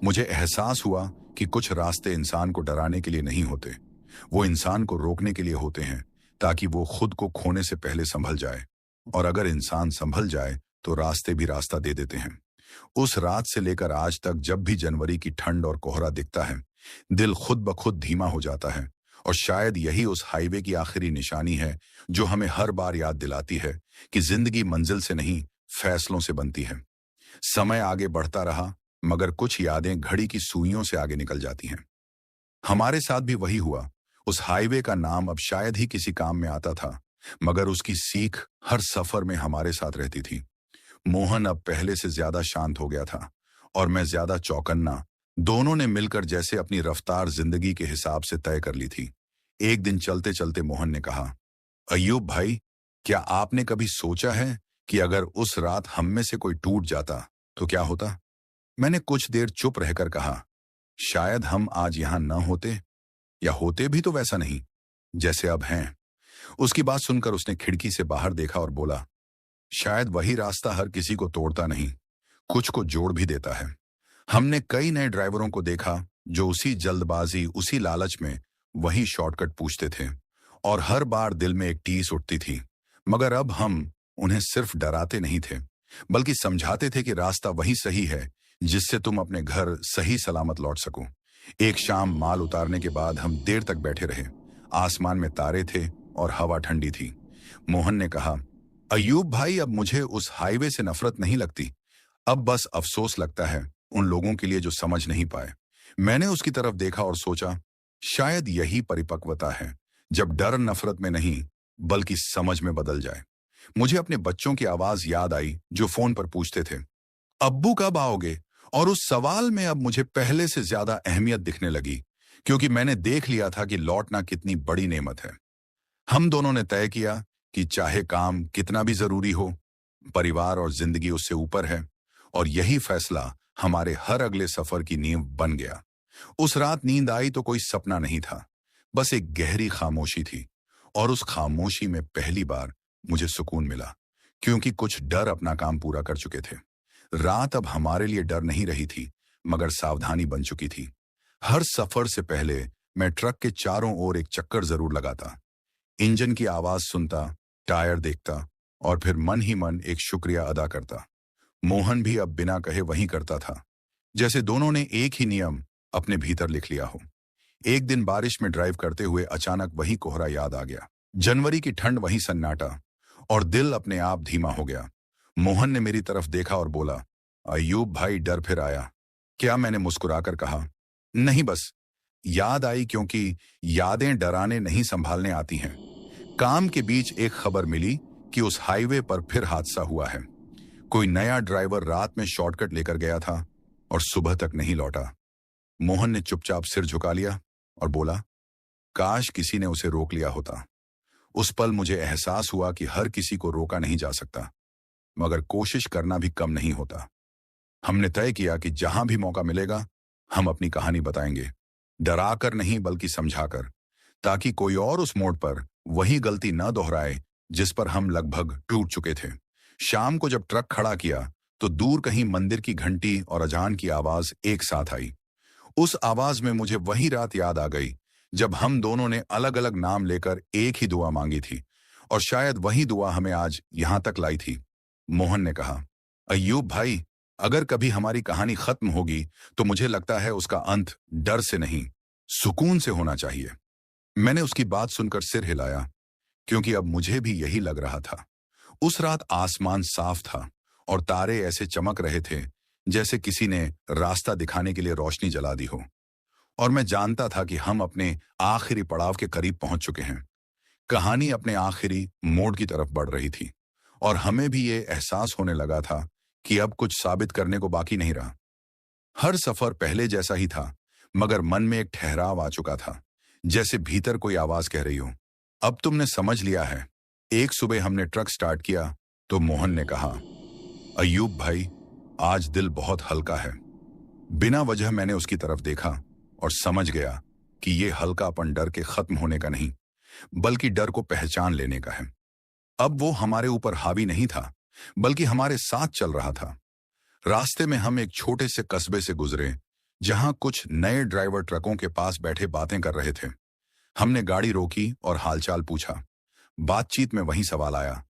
मुझे एहसास हुआ कि कुछ रास्ते इंसान को डराने के लिए नहीं होते, वो इंसान को रोकने के लिए होते हैं, ताकि वो खुद को खोने से पहले संभल जाए। और अगर इंसान संभल जाए तो रास्ते भी रास्ता दे देते हैं। उस रात से लेकर आज तक जब भी जनवरी की ठंड और कोहरा दिखता है, दिल खुद ब खुद धीमा हो जाता है। और शायद यही उस हाईवे की आखिरी निशानी है जो हमें हर बार याद दिलाती है कि जिंदगी मंजिल से नहीं, फैसलों से बनती है। समय आगे बढ़ता रहा, मगर कुछ यादें घड़ी की सुइयों से आगे निकल जाती हैं। हमारे साथ भी वही हुआ। उस हाईवे का नाम अब शायद ही किसी काम में आता था, मगर उसकी सीख हर सफर में हमारे साथ रहती थी। मोहन अब पहले से ज्यादा शांत हो गया था और मैं ज्यादा चौकन्ना। दोनों ने मिलकर जैसे अपनी रफ्तार जिंदगी के हिसाब से तय कर ली थी। एक दिन चलते चलते मोहन ने कहा, अय्यूब भाई, क्या आपने कभी सोचा है कि अगर उस रात हम में से कोई टूट जाता तो क्या होता? मैंने कुछ देर चुप रहकर कहा, शायद हम आज यहां न होते, या होते भी तो वैसा नहीं जैसे अब हैं। उसकी बात सुनकर उसने खिड़की से बाहर देखा और बोला, शायद वही रास्ता हर किसी को तोड़ता नहीं, कुछ को जोड़ भी देता है। हमने कई नए ड्राइवरों को देखा जो उसी जल्दबाजी, उसी लालच में वही शॉर्टकट पूछते थे, और हर बार दिल में एक टीस उठती थी। मगर अब हम उन्हें सिर्फ डराते नहीं थे, बल्कि समझाते थे कि रास्ता वही सही है जिससे तुम अपने घर सही सलामत लौट सको। एक शाम माल उतारने के बाद हम देर तक बैठे रहे। आसमान में तारे थे और हवा ठंडी थी। मोहन ने कहा, अय्यूब भाई, अब मुझे उस हाईवे से नफरत नहीं लगती, अब बस अफसोस लगता है उन लोगों के लिए जो समझ नहीं पाए। मैंने उसकी तरफ देखा और सोचा, शायद यही परिपक्वता है, जब डर नफरत में नहीं बल्कि समझ में बदल जाए। मुझे अपने बच्चों की आवाज याद आई जो फोन पर पूछते थे, अब्बू कब आओगे? और उस सवाल में अब मुझे पहले से ज्यादा अहमियत दिखने लगी, क्योंकि मैंने देख लिया था कि लौटना कितनी बड़ी नेमत है। हम दोनों ने तय किया कि चाहे काम कितना भी जरूरी हो, परिवार और जिंदगी उससे ऊपर है, और यही फैसला हमारे हर अगले सफर की नींव बन गया। उस रात नींद आई तो कोई सपना नहीं था, बस एक गहरी खामोशी थी, और उस खामोशी में पहली बार मुझे सुकून मिला, क्योंकि कुछ डर अपना काम पूरा कर चुके थे। रात अब हमारे लिए डर नहीं रही थी, मगर सावधानी बन चुकी थी। हर सफर से पहले मैं ट्रक के चारों ओर एक चक्कर जरूर लगाता, इंजन की आवाज सुनता, टायर देखता, और फिर मन ही मन एक शुक्रिया अदा करता। मोहन भी अब बिना कहे वही करता था, जैसे दोनों ने एक ही नियम अपने भीतर लिख लिया हो। एक दिन बारिश में ड्राइव करते हुए अचानक वही कोहरा याद आ गया, जनवरी की ठंड, वही सन्नाटा, और दिल अपने आप धीमा हो गया। मोहन ने मेरी तरफ देखा और बोला, अयूब भाई, डर फिर आया क्या? मैंने मुस्कुराकर कहा, नहीं, बस याद आई, क्योंकि यादें डराने नहीं संभालने आती हैं। काम के बीच एक खबर मिली कि उस हाईवे पर फिर हादसा हुआ है। कोई नया ड्राइवर रात में शॉर्टकट लेकर गया था और सुबह तक नहीं लौटा। मोहन ने चुपचाप सिर झुका लिया और बोला, काश किसी ने उसे रोक लिया होता। उस पल मुझे एहसास हुआ कि हर किसी को रोका नहीं जा सकता, मगर कोशिश करना भी कम नहीं होता। हमने तय किया कि जहां भी मौका मिलेगा हम अपनी कहानी बताएंगे, डराकर नहीं बल्कि समझाकर, ताकि कोई और उस मोड़ पर वही गलती न दोहराए जिस पर हम लगभग टूट चुके थे। शाम को जब ट्रक खड़ा किया तो दूर कहीं मंदिर की घंटी और अजान की आवाज एक साथ आई। उस आवाज में मुझे वही रात याद आ गई जब हम दोनों ने अलग अलग नाम लेकर एक ही दुआ मांगी थी, और शायद वही दुआ हमें आज यहां तक लाई थी। मोहन ने कहा, अय्यूब भाई, अगर कभी हमारी कहानी खत्म होगी तो मुझे लगता है उसका अंत डर से नहीं, सुकून से होना चाहिए। मैंने उसकी बात सुनकर सिर हिलाया, क्योंकि अब मुझे भी यही लग रहा था। उस रात आसमान साफ था और तारे ऐसे चमक रहे थे जैसे किसी ने रास्ता दिखाने के लिए रोशनी जला दी हो। और मैं जानता था कि हम अपने आखिरी पड़ाव के करीब पहुंच चुके हैं। कहानी अपने आखिरी मोड़ की तरफ बढ़ रही थी, और हमें भी ये एहसास होने लगा था कि अब कुछ साबित करने को बाकी नहीं रहा। हर सफर पहले जैसा ही था, मगर मन में एक ठहराव आ चुका था, जैसे भीतर कोई आवाज कह रही हो, अब तुमने समझ लिया है। एक सुबह हमने ट्रक स्टार्ट किया तो मोहन ने कहा, अय्यूब भाई, आज दिल बहुत हल्का है। बिना वजह मैंने उसकी तरफ देखा और समझ गया कि ये हल्कापन डर के खत्म होने का नहीं, बल्कि डर को पहचान लेने का है। अब वो हमारे ऊपर हावी नहीं था, बल्कि हमारे साथ चल रहा था। रास्ते में हम एक छोटे से कस्बे से गुजरे, जहां कुछ नए ड्राइवर ट्रकों के पास बैठे बातें कर रहे थे। हमने गाड़ी रोकी और हालचाल पूछा। बातचीत में वही सवाल आया,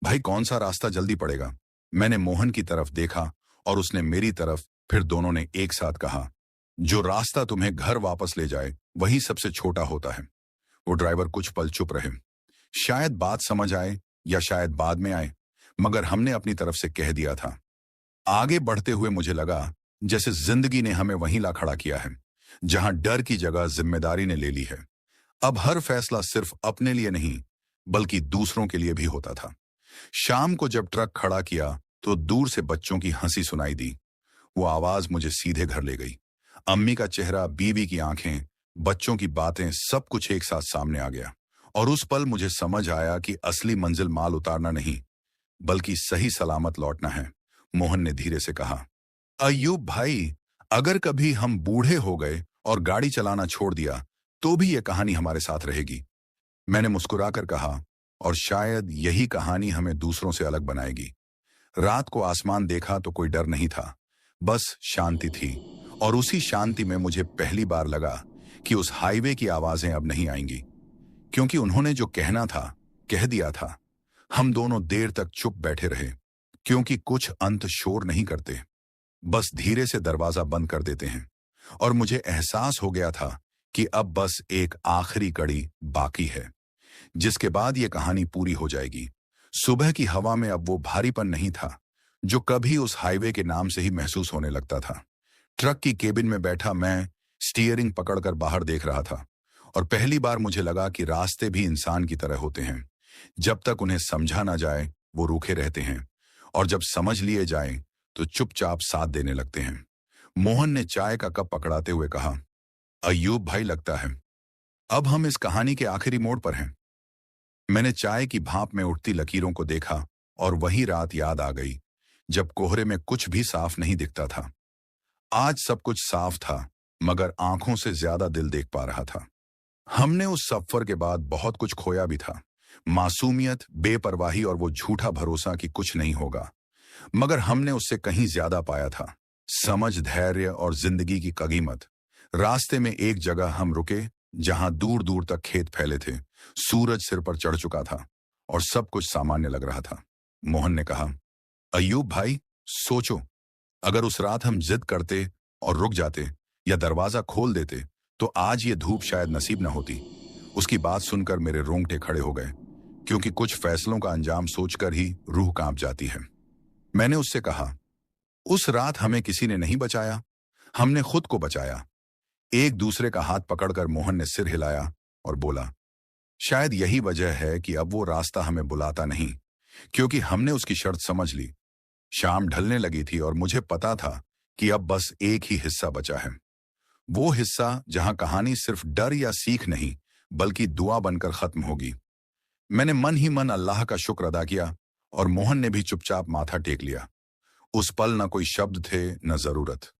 भाई कौन सा रास्ता जल्दी पड़ेगा? मैंने मोहन की तरफ देखा और उसने मेरी तरफ, फिर दोनों ने एक साथ कहा, जो रास्ता तुम्हें घर वापस ले जाए वही सबसे छोटा होता है। वो ड्राइवर कुछ पल चुप रहे, शायद बात समझ आए या शायद बाद में आए, मगर हमने अपनी तरफ से कह दिया था। आगे बढ़ते हुए मुझे लगा जैसे जिंदगी ने हमें वहीं ला खड़ा किया है, जहां डर की जगह जिम्मेदारी ने ले ली है। अब हर फैसला सिर्फ अपने लिए नहीं, बल्कि दूसरों के लिए भी होता था। शाम को जब ट्रक खड़ा किया तो दूर से बच्चों की हंसी सुनाई दी। वो आवाज मुझे सीधे घर ले गई। अम्मी का चेहरा, बीवी की आंखें, बच्चों की बातें, सब कुछ एक साथ सामने आ गया। और उस पल मुझे समझ आया कि असली मंजिल माल उतारना नहीं, बल्कि सही सलामत लौटना है। मोहन ने धीरे से कहा, अय्यूब भाई, अगर कभी हम बूढ़े हो गए और गाड़ी चलाना छोड़ दिया तो भी यह कहानी हमारे साथ रहेगी। मैंने मुस्कुराकर कहा, और शायद यही कहानी हमें दूसरों से अलग बनाएगी। रात को आसमान देखा तो कोई डर नहीं था, बस शांति थी। और उसी शांति में मुझे पहली बार लगा कि उस हाईवे की आवाजें अब नहीं आएंगी, क्योंकि उन्होंने जो कहना था कह दिया था। हम दोनों देर तक चुप बैठे रहे, क्योंकि कुछ अंत शोर नहीं करते, बस धीरे से दरवाजा बंद कर देते हैं। और मुझे एहसास हो गया था कि अब बस एक आखिरी कड़ी बाकी है, जिसके बाद ये कहानी पूरी हो जाएगी। सुबह की हवा में अब वो भारीपन नहीं था जो कभी उस हाईवे के नाम से ही महसूस होने लगता था। ट्रक की केबिन में बैठा मैं स्टीयरिंग पकड़कर बाहर देख रहा था, और पहली बार मुझे लगा कि रास्ते भी इंसान की तरह होते हैं। जब तक उन्हें समझा ना जाए वो रूखे रहते हैं और जब समझ लिए जाएं तो चुपचाप साथ देने लगते हैं। मोहन ने चाय का कप पकड़ाते हुए कहा, अय्यूब भाई, लगता है अब हम इस कहानी के आखिरी मोड़ पर हैं। मैंने चाय की भाप में उठती लकीरों को देखा और वही रात याद आ गई जब कोहरे में कुछ भी साफ नहीं दिखता था। आज सब कुछ साफ था, मगर आंखों से ज्यादा दिल देख पा रहा था। हमने उस सफर के बाद बहुत कुछ खोया भी था, मासूमियत, बेपरवाही और वो झूठा भरोसा कि कुछ नहीं होगा। मगर हमने उससे कहीं ज्यादा पाया था, समझ, धैर्य और जिंदगी की कीमत। रास्ते में एक जगह हम रुके जहां दूर दूर तक खेत फैले थे, सूरज सिर पर चढ़ चुका था और सब कुछ सामान्य लग रहा था। मोहन ने कहा, अय्यूब भाई, सोचो, अगर उस रात हम जिद करते और रुक जाते या दरवाजा खोल देते तो आज ये धूप शायद नसीब न होती। उसकी बात सुनकर मेरे रोंगटे खड़े हो गए, क्योंकि कुछ फैसलों का अंजाम सोचकर ही रूह कांप जाती है। मैंने उससे कहा, उस रात हमें किसी ने नहीं बचाया, हमने खुद को बचाया। एक दूसरे का हाथ पकड़कर मोहन ने सिर हिलाया और बोला, शायद यही वजह है कि अब वो रास्ता हमें बुलाता नहीं, क्योंकि हमने उसकी शर्त समझ ली। शाम ढलने लगी थी और मुझे पता था कि अब बस एक ही हिस्सा बचा है, वो हिस्सा जहां कहानी सिर्फ डर या सीख नहीं बल्कि दुआ बनकर खत्म होगी। मैंने मन ही मन अल्लाह का शुक्र अदा किया और मोहन ने भी चुपचाप माथा टेक लिया। उस पल न कोई शब्द थे न जरूरत।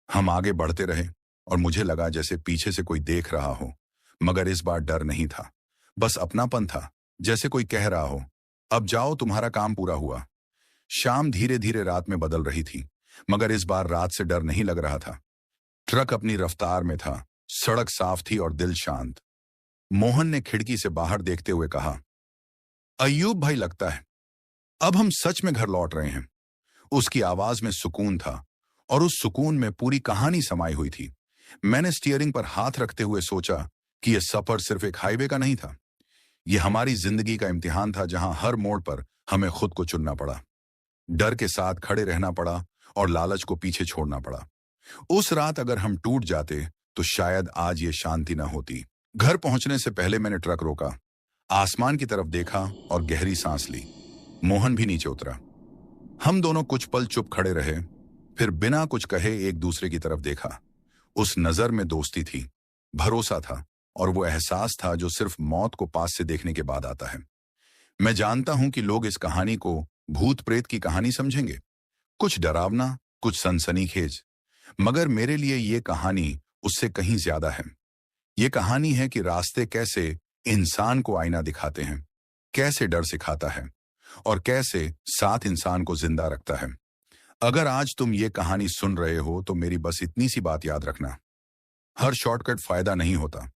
हम आगे बढ़ते रहे और मुझे लगा जैसे पीछे से कोई देख रहा हो, मगर इस बार डर नहीं था, बस अपनापन था, जैसे कोई कह रहा हो, अब जाओ, तुम्हारा काम पूरा हुआ। शाम धीरे धीरे रात में बदल रही थी, मगर इस बार रात से डर नहीं लग रहा था। ट्रक अपनी रफ्तार में था, सड़क साफ थी और दिल शांत। मोहन ने खिड़की से बाहर देखते हुए कहा, अय्यूब भाई, लगता है अब हम सच में घर लौट रहे हैं। उसकी आवाज में सुकून था और उस सुकून में पूरी कहानी समाई हुई थी। मैंने स्टीयरिंग पर हाथ रखते हुए सोचा कि यह सफर सिर्फ एक हाईवे का नहीं था, यह हमारी जिंदगी का इम्तिहान था, जहां हर मोड़ पर हमें खुद को चुनना पड़ा, डर के साथ खड़े रहना पड़ा और लालच को पीछे छोड़ना पड़ा। उस रात अगर हम टूट जाते तो शायद आज ये शांति न होती। घर पहुंचने से पहले मैंने ट्रक रोका, आसमान की तरफ देखा और गहरी सांस ली। मोहन भी नीचे उतरा। हम दोनों कुछ पल चुप खड़े रहे, फिर बिना कुछ कहे एक दूसरे की तरफ देखा। उस नजर में दोस्ती थी, भरोसा था और वो एहसास था जो सिर्फ मौत को पास से देखने के बाद आता है। मैं जानता हूं कि लोग इस कहानी को भूत प्रेत की कहानी समझेंगे, कुछ डरावना, कुछ सनसनीखेज, मगर मेरे लिए ये कहानी उससे कहीं ज्यादा है। ये कहानी है कि रास्ते कैसे इंसान को आईना दिखाते हैं, कैसे डर सिखाता है और कैसे साथ इंसान को जिंदा रखता है। अगर आज तुम ये कहानी सुन रहे हो तो मेरी बस इतनी सी बात याद रखना, हर शॉर्टकट फायदा नहीं होता,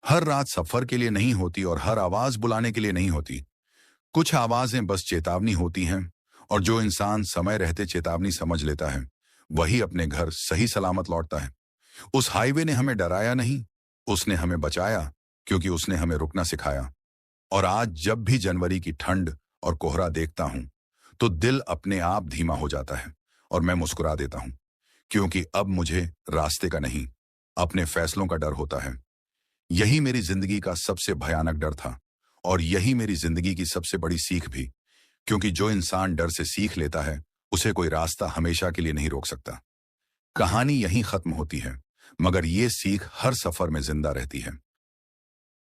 हर रात सफर के लिए नहीं होती और हर आवाज बुलाने के लिए नहीं होती। कुछ आवाजें बस चेतावनी होती हैं और जो इंसान समय रहते चेतावनी समझ लेता है वही अपने घर सही सलामत लौटता है। उस हाईवे ने हमें डराया नहीं, उसने हमें बचाया, क्योंकि उसने हमें रुकना सिखाया। और आज जब भी जनवरी की ठंड और कोहरा देखता हूं तो दिल अपने आप धीमा हो जाता है और मैं मुस्कुरा देता हूं, क्योंकि अब मुझे रास्ते का नहीं, अपने फैसलों का डर होता है। यही मेरी जिंदगी का सबसे भयानक डर था और यही मेरी जिंदगी की सबसे बड़ी सीख भी, क्योंकि जो इंसान डर से सीख लेता है उसे कोई रास्ता हमेशा के लिए नहीं रोक सकता। कहानी यहीं खत्म होती है, मगर ये सीख हर सफर में जिंदा रहती है।